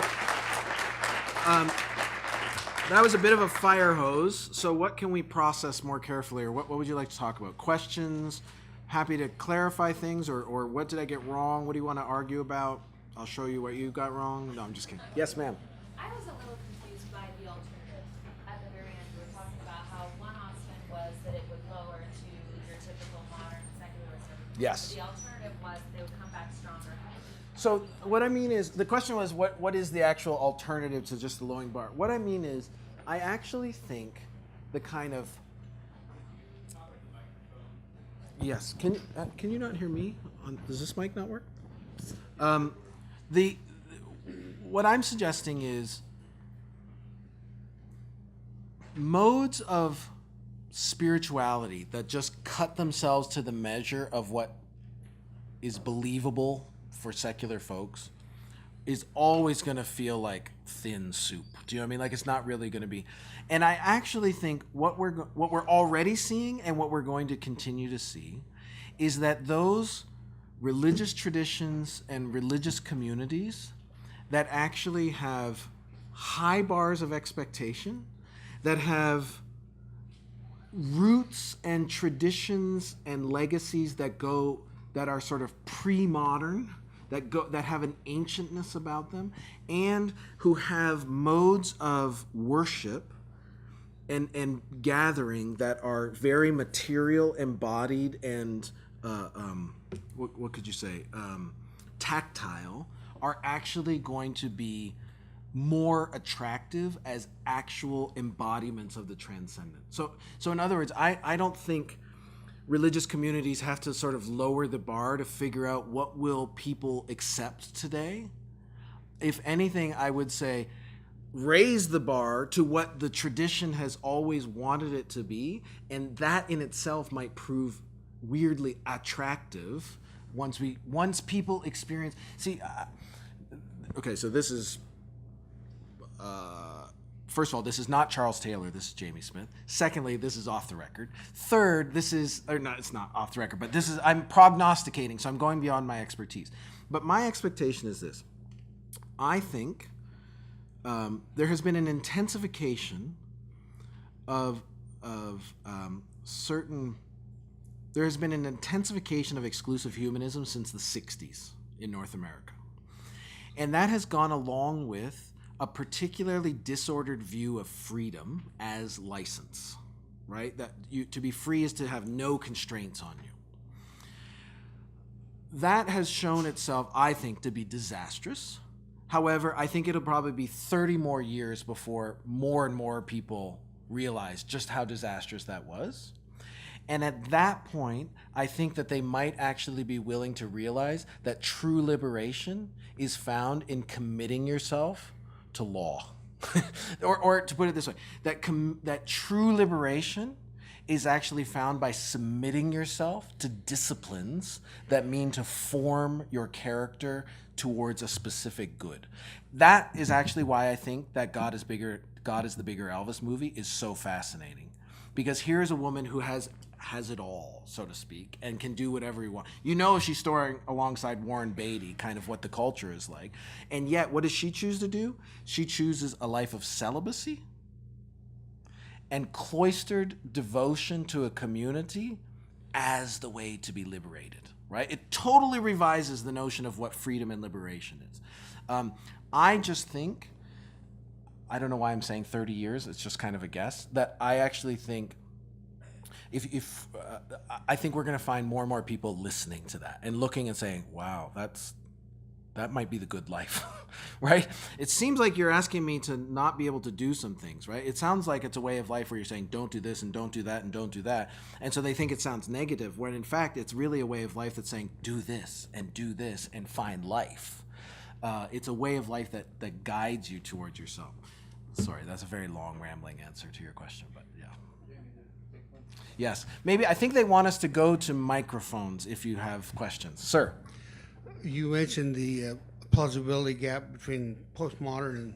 that was a bit of a fire hose. So what can we process more carefully, or what would you like to talk about? Questions? Happy to clarify things, or what did I get wrong? What do you want to argue about? I'll show you what you got wrong. No, I'm just kidding. Yes, ma'am. I was a little confused by the alternative. At the very end, we were talking about how one option was that it would lower to your typical modern secularism. Yes. The alternative was they would come back stronger. So what I mean is, the question was, what is the actual alternative to just the lowering bar? What I mean is, I actually think the kind of... Yes. Can you not hear me? Does this mic not work? What I'm suggesting is modes of spirituality that just cut themselves to the measure of what is believable for secular folks is always going to feel like thin soup. Do you know what I mean? Like, it's not really going to be. And I actually think what we're already seeing and what we're going to continue to see is that those religious traditions and religious communities that actually have high bars of expectation, that have roots and traditions and legacies that are sort of pre-modern, that have an ancientness about them, and who have modes of worship and gathering that are very material, embodied, and what could you say, tactile, are actually going to be more attractive as actual embodiments of the transcendent. So in other words, I don't think religious communities have to sort of lower the bar to figure out what will people accept today. If anything, I would say raise the bar to what the tradition has always wanted it to be, and that in itself might prove weirdly attractive once people experience. See, okay, so this is first of all, this is not Charles Taylor. This is Jamie Smith. Secondly, this is off the record. Third, this is, or no, it's not off the record, but this is, I'm prognosticating, so I'm going beyond my expertise. But my expectation is this. I think there has been an intensification of exclusive humanism since the 60s in North America. And that has gone along with a particularly disordered view of freedom as license, right? That to be free is to have no constraints on you. That has shown itself, I think, to be disastrous, However, I think it'll probably be 30 more years before more and more people realize just how disastrous that was. And at that point, I think that they might actually be willing to realize that true liberation is found in committing yourself to law. or to put it this way, that true liberation is actually found by submitting yourself to disciplines that mean to form your character towards a specific good. That is actually why I think that God is the Bigger Elvis movie is so fascinating. Because here's a woman who has it all, so to speak, and can do whatever you want. You know, she's starring alongside Warren Beatty, kind of what the culture is like. And yet, what does she choose to do? She chooses a life of celibacy and cloistered devotion to a community as the way to be liberated, right? It totally revises the notion of what freedom and liberation is. I just think, I don't know why I'm saying 30 years, it's just kind of a guess, that I actually think I think we're going to find more and more people listening to that and looking and saying, wow, that might be the good life, right? It seems like you're asking me to not be able to do some things, right? It sounds like it's a way of life where you're saying, don't do this and don't do that and don't do that. And so they think it sounds negative, when in fact, it's really a way of life that's saying, do this and find life. It's a way of life that guides you towards yourself. Sorry, that's a very long, rambling answer to your question, but yeah. Yes, maybe I think they want us to go to microphones if you have questions. Sir. You mentioned the plausibility gap between postmodern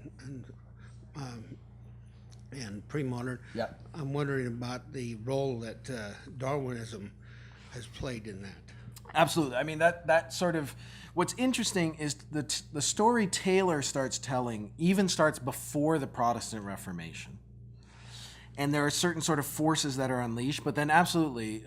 and pre-modern. Yeah. I'm wondering about the role that Darwinism has played in that. Absolutely. I mean, that sort of, what's interesting is the story Taylor starts telling even starts before the Protestant Reformation. And there are certain sort of forces that are unleashed, but then absolutely,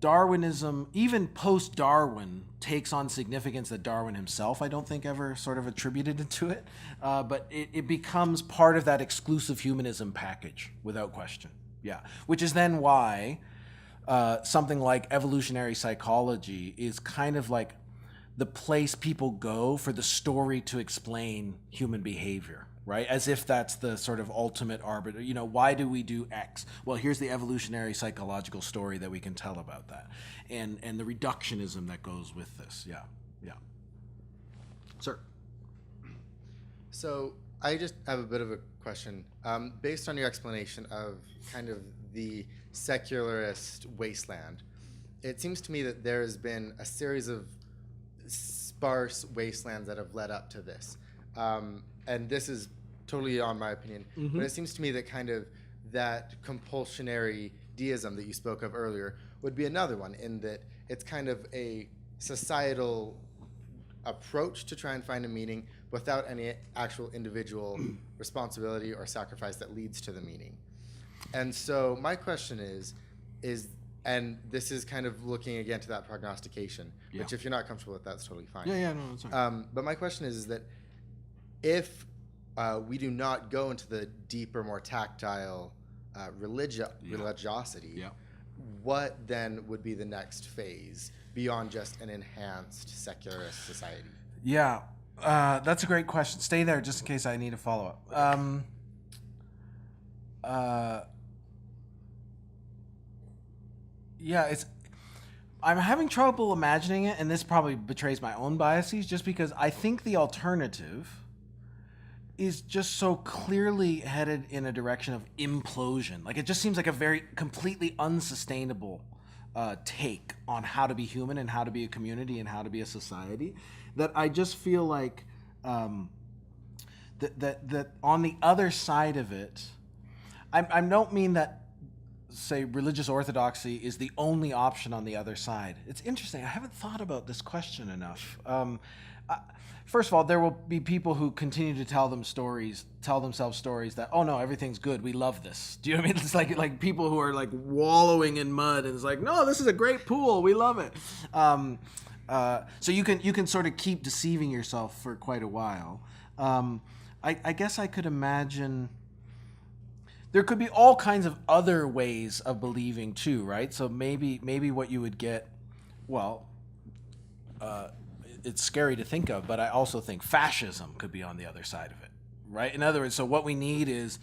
Darwinism, even post-Darwin, takes on significance that Darwin himself, I don't think, ever sort of attributed it to it. But it becomes part of that exclusive humanism package, without question. Yeah. Which is then why something like evolutionary psychology is kind of like the place people go for the story to explain human behavior. Right? As if that's the sort of ultimate arbiter. You know, why do we do X? Well, here's the evolutionary psychological story that we can tell about that. And the reductionism that goes with this. Yeah. Yeah. Sir. So I just have a bit of a question. Based on your explanation of kind of the secularist wasteland, it seems to me that there has been a series of sparse wastelands that have led up to this. And this is totally on my opinion, but it seems to me that kind of that compulsionary deism that you spoke of earlier would be another one, in that it's kind of a societal approach to try and find a meaning without any actual individual responsibility or sacrifice that leads to the meaning. And so my question is, and this is kind of looking again to that prognostication, which if you're not comfortable with, that's totally fine. Yeah, no, it's all right. But my question is that if we do not go into the deeper, more tactile religiosity, what then would be the next phase beyond just an enhanced secularist society? Yeah, that's a great question. Stay there just in case I need a follow-up. I'm having trouble imagining it, and this probably betrays my own biases, just because I think the alternative is just so clearly headed in a direction of implosion. Like, it just seems like a very completely unsustainable take on how to be human and how to be a community and how to be a society, that I just feel like that on the other side of it, I don't mean that, say, religious orthodoxy is the only option on the other side. It's interesting. I haven't thought about this question enough. First of all, there will be people who continue to tell themselves stories that, oh no, everything's good, we love this. Do you know what I mean? It's like people who are like wallowing in mud and it's like, no, this is a great pool, we love it. So you can sort of keep deceiving yourself for quite a while. I guess I could imagine there could be all kinds of other ways of believing too, right? So maybe what you would get, well, it's scary to think of, but I also think fascism could be on the other side of it, right? In other words, so what we need is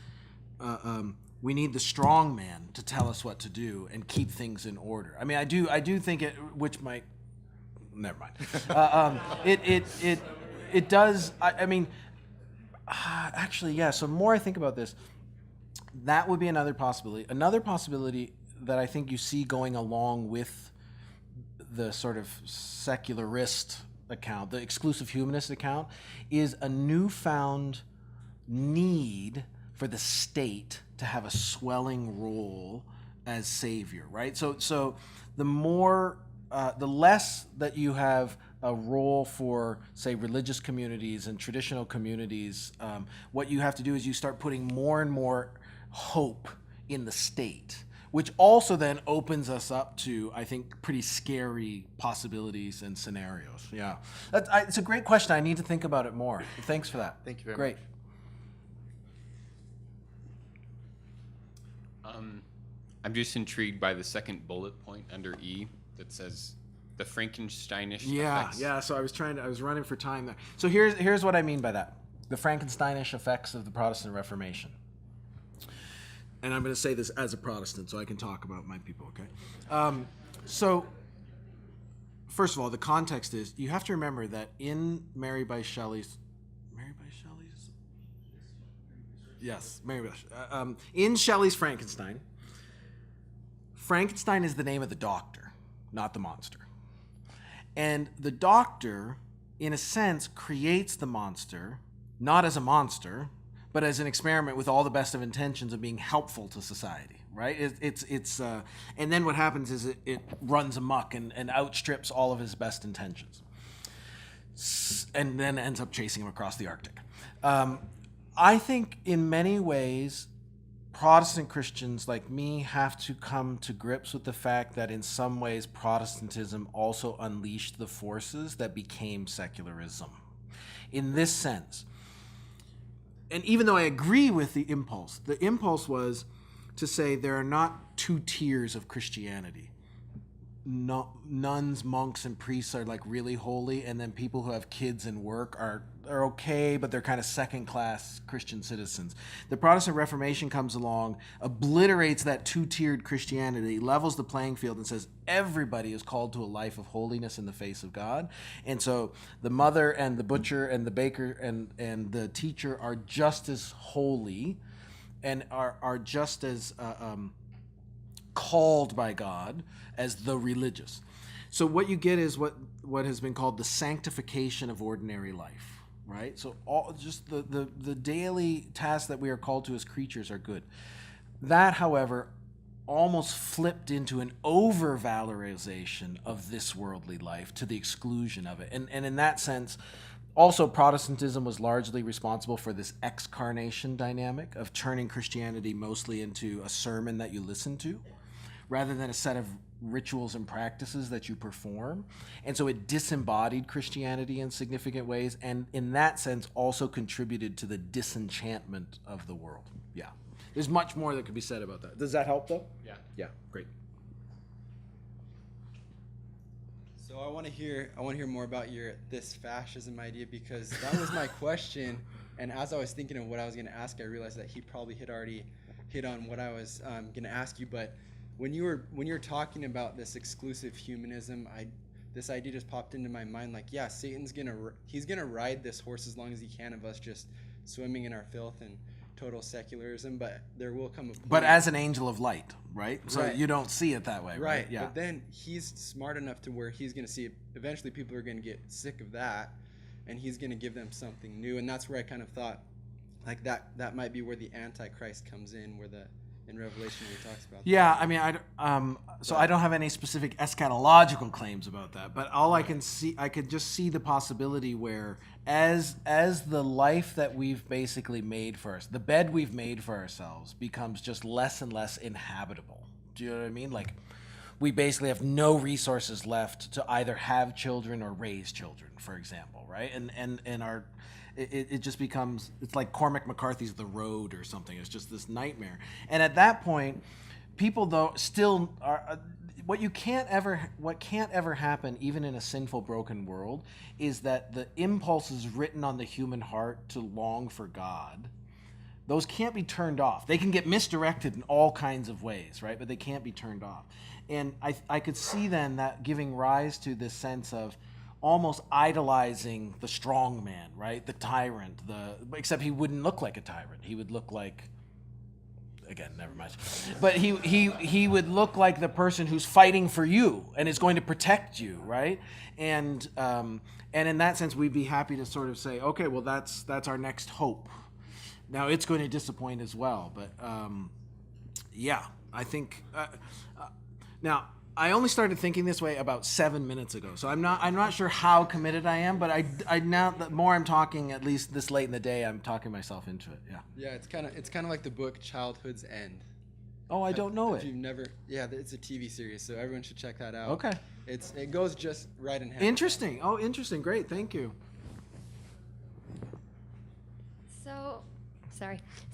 we need the strong man to tell us what to do and keep things in order. I mean, I do think it, which might, never mind. It does. I mean, actually, yeah. So the more I think about this, that would be another possibility. Another possibility that I think you see going along with the sort of secularist account, the exclusive humanist account, is a newfound need for the state to have a swelling role as savior, right? So the more, the less that you have a role for, say, religious communities and traditional communities, what you have to do is you start putting more and more hope in the state, which also then opens us up to, I think, pretty scary possibilities and scenarios. Yeah, it's a great question. I need to think about it more. Thanks for that. Thank you very Great. much. I'm just intrigued by the second bullet point under E that says the Frankensteinish effects. Yeah. So I was running for time there. So here's what I mean by that: the Frankensteinish effects of the Protestant Reformation. And I'm going to say this as a Protestant, so I can talk about my people. Okay. So first of all, the context is you have to remember that in Mary by Shelley's. Yes, Mary by Shelley. In Shelley's Frankenstein. Frankenstein is the name of the doctor, not the monster. And the doctor, in a sense, creates the monster, not as a monster, but as an experiment with all the best of intentions of being helpful to society, right? And then what happens is it runs amok and outstrips all of his best intentions, and then ends up chasing him across the Arctic. I think in many ways, Protestant Christians like me have to come to grips with the fact that in some ways Protestantism also unleashed the forces that became secularism. In this sense, and even though I agree with the impulse was to say there are not two tiers of Christianity. Nuns, monks, and priests are like really holy, and then people who have kids and work are okay, but they're kind of second-class Christian citizens. The Protestant Reformation comes along, obliterates that two-tiered Christianity, levels the playing field, and says everybody is called to a life of holiness in the face of God. And so the mother and the butcher and the baker and the teacher are just as holy and are just as called by God as the religious. So what you get is what has been called the sanctification of ordinary life, right? So all just the daily tasks that we are called to as creatures are good. That, however, almost flipped into an over-valorization of this worldly life to the exclusion of it. And in that sense, also Protestantism was largely responsible for this excarnation dynamic of turning Christianity mostly into a sermon that you listen to, rather than a set of rituals and practices that you perform. And so it disembodied Christianity in significant ways, and in that sense also contributed to the disenchantment of the world. Yeah. There's much more that could be said about that. Does that help, though? Yeah. Yeah, great. So I want to hear more about this fascism idea, because that was my question. And as I was thinking of what I was going to ask, I realized that he probably had already hit on what I was going to ask you. But when you were talking about this exclusive humanism, this idea just popped into my mind. Like, yeah, Satan's gonna ride this horse as long as he can of us just swimming in our filth and total secularism. But there will come a point. But as an angel of light, right? So Right. you don't see it that way, right? Right. Yeah. But then he's smart enough to where he's going to see it. Eventually people are going to get sick of that, and he's going to give them something new. And that's where I kind of thought, like, that might be where the Antichrist comes in, in Revelation where he talks about Yeah, that. I mean, so I don't have any specific eschatological claims about that, but all I could just see the possibility where as the life that we've basically made for us, the bed we've made for ourselves becomes just less and less inhabitable. Do you know what I mean? Like, we basically have no resources left to either have children or raise children, for example, right? And our it just becomes, it's like Cormac McCarthy's The Road or something. It's just this nightmare. And at that point, people though still are, what can't ever happen, even in a sinful, broken world, is that the impulses written on the human heart to long for God, those can't be turned off. They can get misdirected in all kinds of ways, right? But they can't be turned off. And I could see then that giving rise to this sense of almost idolizing the strong man, right? The tyrant, except he wouldn't look like a tyrant. He would look like, again, never mind. But he would look like the person who's fighting for you and is going to protect you, right? And in that sense, we'd be happy to sort of say, okay, well, that's our next hope. Now it's going to disappoint as well, but yeah, I think. Now I only started thinking this way about 7 minutes ago, so I'm not sure how committed I am, but I now the more I'm talking, at least this late in the day, I'm talking myself into it. Yeah. Yeah, it's kind of like the book Childhood's End. Oh, I don't know If it. you've never, yeah, it's a TV series, so everyone should check that out. Okay. It goes just right in hand. Interesting. Oh, interesting. Great. Thank you.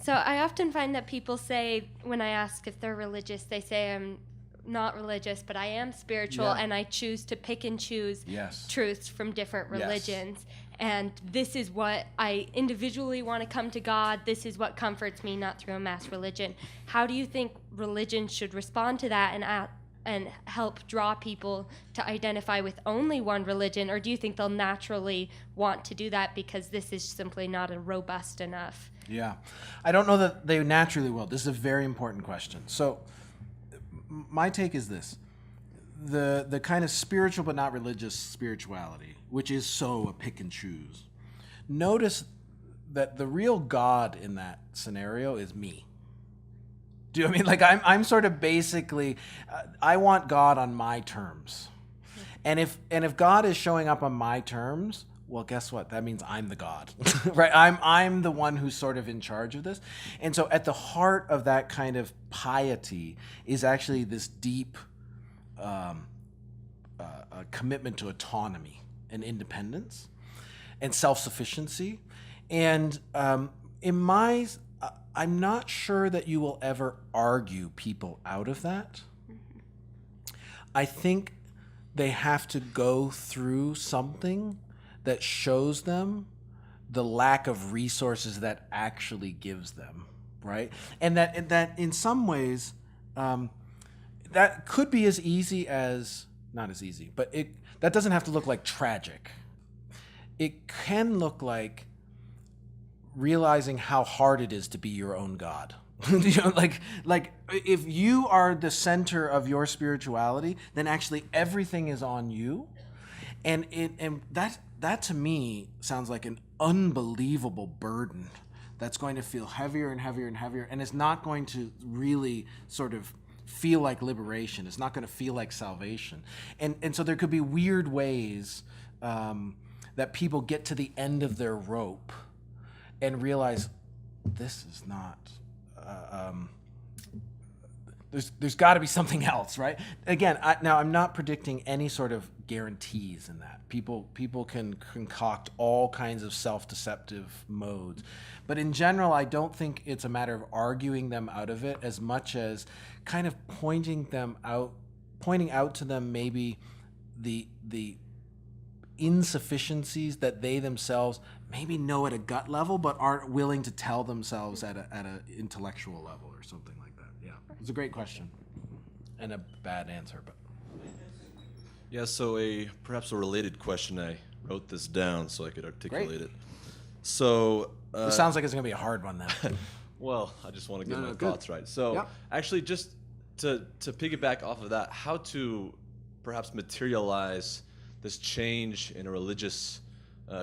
So I often find that people say, when I ask if they're religious, they say I'm not religious, but I am spiritual, Yeah. and I choose to pick and choose Yes. truths from different Yes. religions. And this is what I individually want to come to God. This is what comforts me, not through a mass religion. How do you think religion should respond to that and help draw people to identify with only one religion? Or do you think they'll naturally want to do that because this is simply not a robust enough? Yeah. I don't know that they naturally will. This is a very important question. So my take is this. The kind of spiritual but not religious spirituality, which is so a pick and choose. Notice that the real God in that scenario is me. Do you know what I mean? Like I'm sort of basically, I want God on my terms. And if God is showing up on my terms, well, guess what? That means I'm the God, right? I'm the one who's sort of in charge of this. And so at the heart of that kind of piety is actually this deep commitment to autonomy and independence and self-sufficiency. And I'm not sure that you will ever argue people out of that. I think they have to go through something that shows them the lack of resources that actually gives them, right? And that in some ways, that could be as easy as, not as easy, but that doesn't have to look like tragic. It can look like realizing how hard it is to be your own God. You know, like if you are the center of your spirituality, then actually everything is on you, and that to me sounds like an unbelievable burden that's going to feel heavier and heavier and heavier, and it's not going to really sort of feel like liberation. It's not going to feel like salvation, and so there could be weird ways that people get to the end of their rope and realize this is not. There's got to be something else, right? Again, now I'm not predicting any sort of guarantees in that. People can concoct all kinds of self-deceptive modes, but in general, I don't think it's a matter of arguing them out of it as much as kind of pointing out to them maybe the insufficiencies that they themselves maybe know at a gut level, but aren't willing to tell themselves at an intellectual level or something like that. Yeah, it's a great question and a bad answer, but yeah. So perhaps a related question. I wrote this down so I could articulate it. So it sounds like it's going to be a hard one then. Well, I just want to get my good. thoughts right. So Yep. actually, just to piggyback off of that, how to perhaps materialize this change in a religious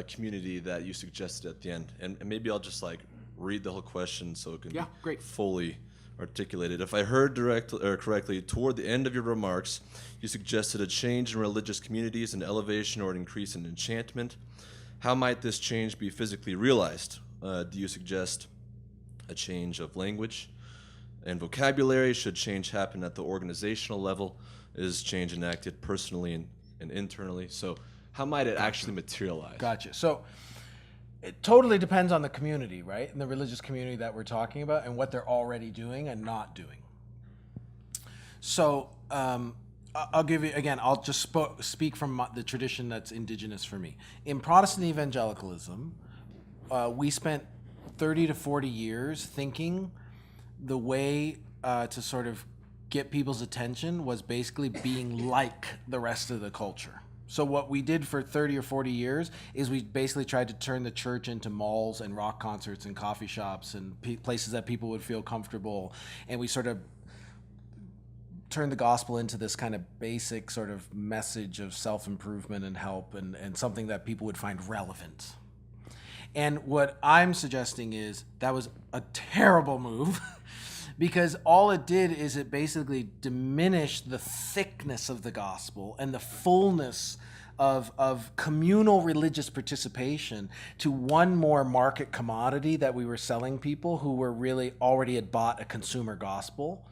community that you suggested at the end, and maybe I'll just like read the whole question so it can be great. fully articulated. If I heard correctly, toward the end of your remarks, you suggested a change in religious communities, an elevation or an increase in enchantment. How might this change be physically realized? Do you suggest a change of language and vocabulary? Should change happen at the organizational level? Is change enacted personally and internally? So how might it actually materialize? Gotcha. So it totally depends on the community, right? And the religious community that we're talking about and what they're already doing and not doing. So I'll give you, again, I'll just speak from the tradition that's indigenous for me. In Protestant evangelicalism, we spent 30 to 40 years thinking the way to sort of get people's attention was basically being like the rest of the culture. So what we did for 30 or 40 years is we basically tried to turn the church into malls and rock concerts and coffee shops and places that people would feel comfortable. And we sort of turned the gospel into this kind of basic sort of message of self-improvement and help and something that people would find relevant. And what I'm suggesting is that was a terrible move because all it did is it basically diminished the thickness of the gospel and the fullness of communal religious participation to one more market commodity that we were selling people who were really already had bought a consumer gospel.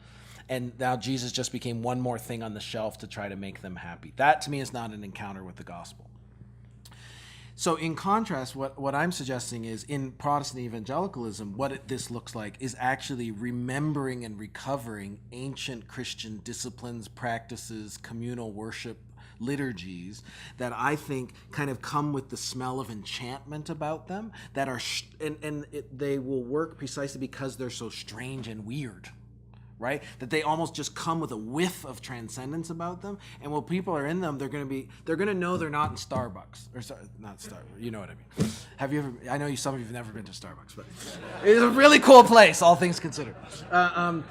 And now Jesus just became one more thing on the shelf to try to make them happy. That to me is not an encounter with the gospel. So in contrast, what I'm suggesting is in Protestant evangelicalism, what this looks like is actually remembering and recovering ancient Christian disciplines, practices, communal worship, liturgies that I think kind of come with the smell of enchantment about them that are, they will work precisely because they're so strange and weird. Right? That they almost just come with a whiff of transcendence about them. And when people are in them, they're going to know they're not in Starbucks. Not Starbucks, you know what I mean. Have you ever, I know some of you have never been to Starbucks, but it's a really cool place, all things considered. They're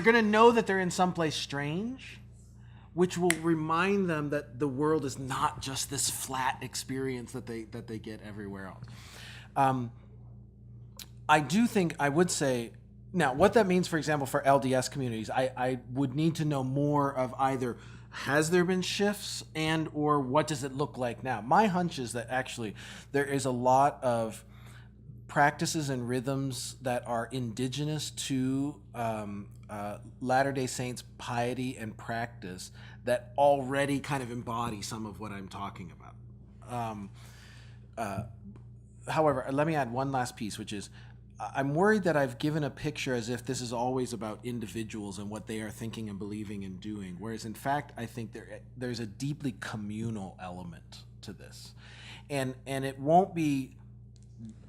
going to know that they're in someplace strange, which will remind them that the world is not just this flat experience that they get everywhere else. I do think, I would say, now, what that means, for example, for LDS communities, I would need to know more of either has there been shifts and or what does it look like now? My hunch is that actually there is a lot of practices and rhythms that are indigenous to Latter-day Saints piety and practice that already kind of embody some of what I'm talking about. However, let me add one last piece, which is I'm worried that I've given a picture as if this is always about individuals and what they are thinking and believing and doing, whereas in fact I think there's a deeply communal element to this. And it won't be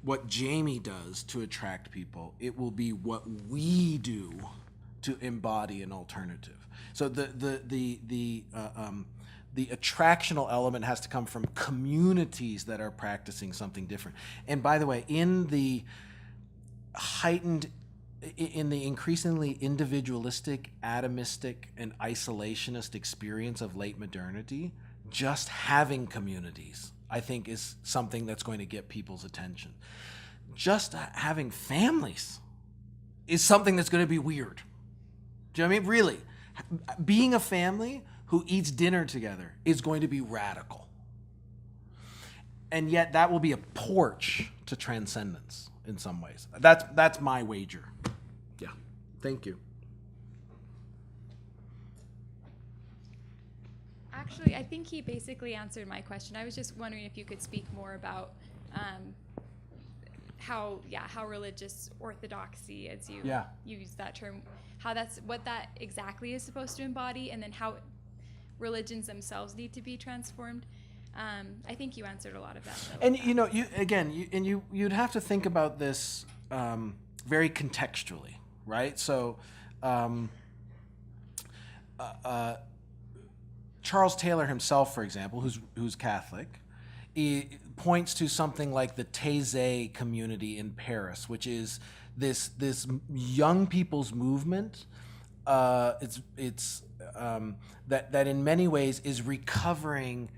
what Jamie does to attract people, it will be what we do to embody an alternative. So the attractional element has to come from communities that are practicing something different. And by the way, in the increasingly individualistic, atomistic, and isolationist experience of late modernity, just having communities, I think, is something that's going to get people's attention. Just having families is something that's going to be weird. Do you know what I mean? Really, being a family who eats dinner together is going to be radical. And yet that will be a porch to transcendence. In some ways, that's my wager. Yeah, thank you. Actually, I think he basically answered my question. I was just wondering if you could speak more about how religious orthodoxy, as you use that term, what that exactly is supposed to embody, and then how religions themselves need to be transformed. I think you answered a lot of that, though. And you'd have to think about this very contextually, right? So, Charles Taylor himself, for example, who's Catholic, he points to something like the Taizé community in Paris, which is this young people's movement. It's that in many ways is recovering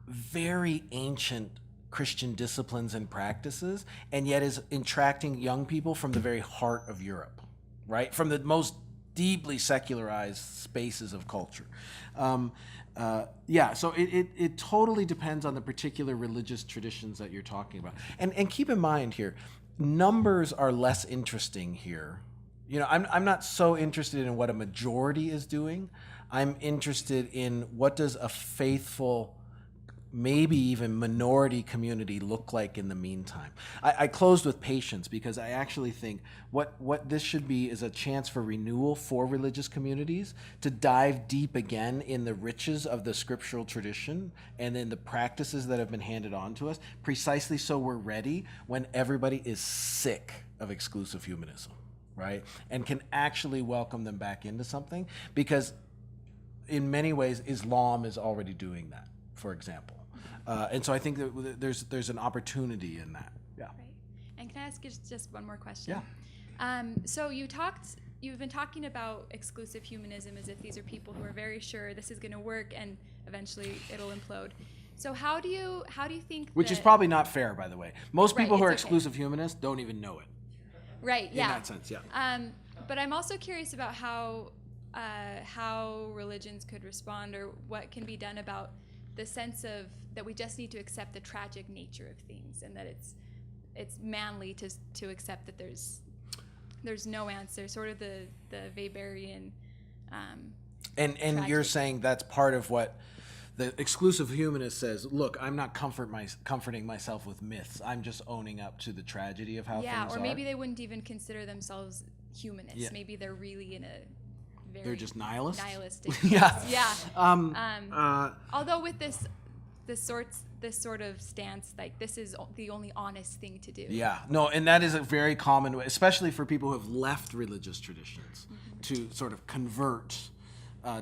very ancient Christian disciplines and practices, and yet is attracting young people from the very heart of Europe, right? From the most deeply secularized spaces of culture. So it totally depends on the particular religious traditions that you're talking about. And keep in mind here, numbers are less interesting here. You know, I'm not so interested in what a majority is doing. I'm interested in what does a faithful maybe even minority community look like in the meantime? I closed with patience because I actually think what this should be is a chance for renewal for religious communities to dive deep again in the riches of the scriptural tradition and in the practices that have been handed on to us, precisely so we're ready when everybody is sick of exclusive humanism, right? And can actually welcome them back into something, because in many ways Islam is already doing that, for example. And so I think that there's an opportunity in that. Yeah. Right. And can I ask you just one more question? Yeah. So you've been talking about exclusive humanism as if these are people who are very sure this is going to work and eventually it'll implode. So how do you think Which is that, probably not fair, by the way. Most Right, people who are it's okay. exclusive humanists don't even know it. right? In Yeah. that sense, yeah. But I'm also curious about how religions could respond, or what can be done about the sense of that we just need to accept the tragic nature of things, and that it's manly to accept that there's no answer, sort of the Weberian. And tragic. you're saying that's part of what the exclusive humanist says. Look, I'm not comforting myself with myths. I'm just owning up to the tragedy of how Yeah, things or are. maybe they wouldn't even consider themselves humanists. Yeah. Maybe they're really in a very They're just nihilists? nihilistic Yeah. place. Yeah. Although with this sort of stance, like this is the only honest thing to do. Yeah, no, and that is a very common way, especially for people who have left religious traditions, to sort of convert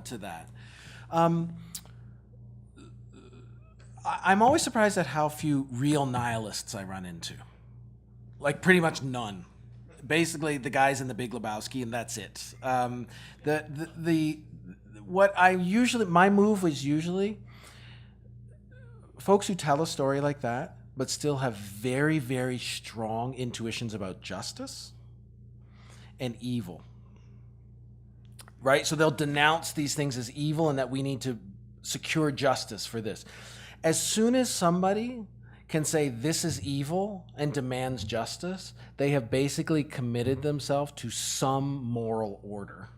to that. I'm always surprised at how few real nihilists I run into. Like pretty much none. Basically, the guys in The Big Lebowski, and that's it. My move was usually folks who tell a story like that, but still have very, very strong intuitions about justice and evil. Right? So they'll denounce these things as evil and that we need to secure justice for this. As soon as somebody can say this is evil and demands justice, they have basically committed themselves to some moral order.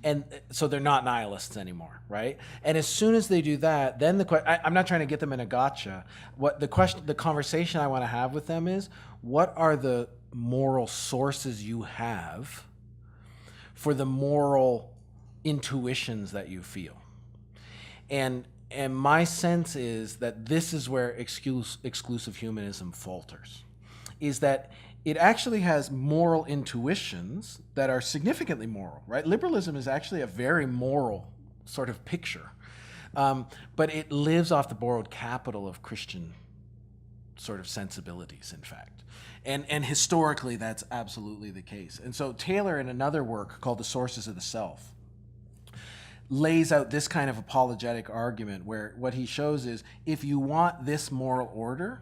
And so they're not nihilists anymore, right? And as soon as they do that, then I'm not trying to get them in a gotcha. The conversation I want to have with them is, what are the moral sources you have for the moral intuitions that you feel? And my sense is that this is where exclusive humanism falters, is that it actually has moral intuitions that are significantly moral, right? Liberalism is actually a very moral sort of picture, but it lives off the borrowed capital of Christian sort of sensibilities, in fact. And historically, that's absolutely the case. And so Taylor, in another work called The Sources of the Self, lays out this kind of apologetic argument where what he shows is, if you want this moral order,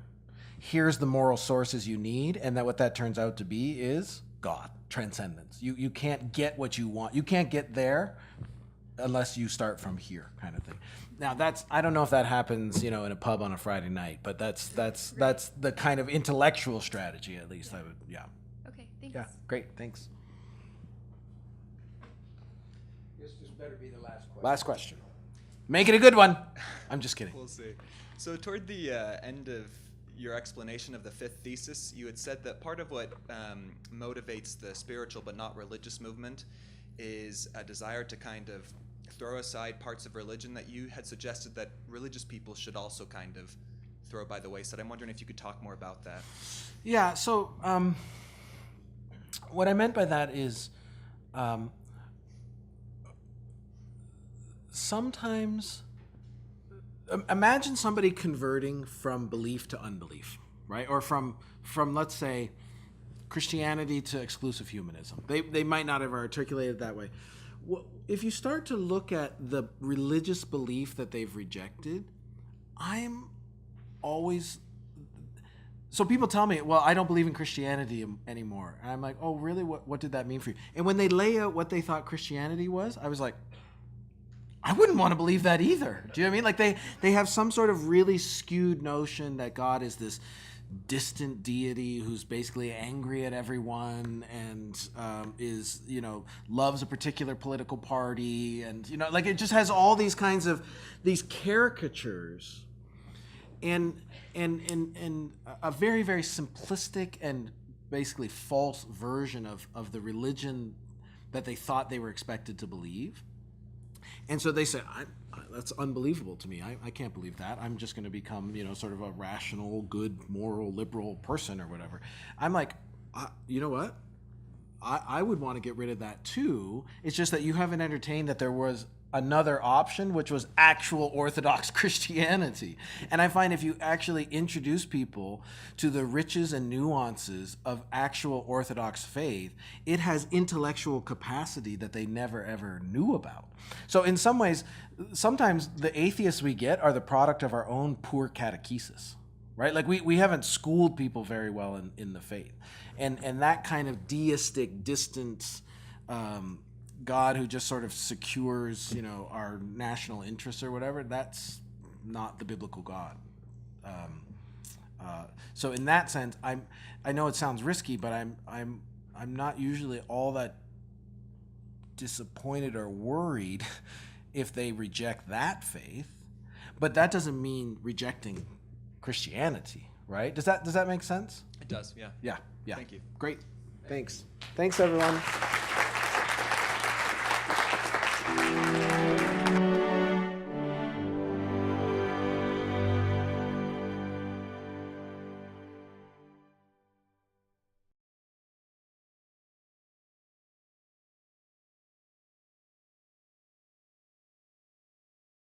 here's the moral sources you need, and that what that turns out to be is God, transcendence. You can't get what you want. You can't get there unless you start from here, kind of thing. Now I don't know if that happens, in a pub on a Friday night, but that's the kind of intellectual strategy, at least. I would, yeah. Okay, thanks. Yeah, great, thanks. This better be the last question. Last question. Make it a good one. I'm just kidding. We'll see. So toward the end of your explanation of the fifth thesis, you had said that part of what motivates the spiritual but not religious movement is a desire to kind of throw aside parts of religion that you had suggested that religious people should also kind of throw by the wayside. I'm wondering if you could talk more about that. Yeah, so what I meant by that is sometimes imagine somebody converting from belief to unbelief, right? Or from let's say Christianity to exclusive humanism. They might not have articulated it that way. Well, if you start to look at the religious belief that they've rejected, I'm always... So people tell me, well, I don't believe in Christianity anymore. And I'm like, oh, really? What did that mean for you? And when they lay out what they thought Christianity was, I was like, I wouldn't want to believe that either. Do you know what I mean? Like they have some sort of really skewed notion that God is this distant deity who's basically angry at everyone and is, loves a particular political party. And, like it just has all these kinds of, these caricatures and a very, very simplistic and basically false version of the religion that they thought they were expected to believe. And so they said, that's unbelievable to me. I can't believe that. I'm just going to become, sort of a rational, good, moral, liberal person or whatever. I'm like, you know what? I would want to get rid of that too. It's just that you haven't entertained that there was another option, which was actual Orthodox Christianity. And I find if you actually introduce people to the riches and nuances of actual Orthodox faith, it has intellectual capacity that they never ever knew about. So in some ways, sometimes the atheists we get are the product of our own poor catechesis, right? Like we haven't schooled people very well in the faith. And that kind of deistic, distant, God who just sort of secures, our national interests or whatever, that's not the biblical God. So in that sense, I know it sounds risky, but I'm not usually all that disappointed or worried if they reject that faith. But that doesn't mean rejecting Christianity, right? Does that make sense? It does, yeah. Yeah. Thank you. Great. Thanks, everyone.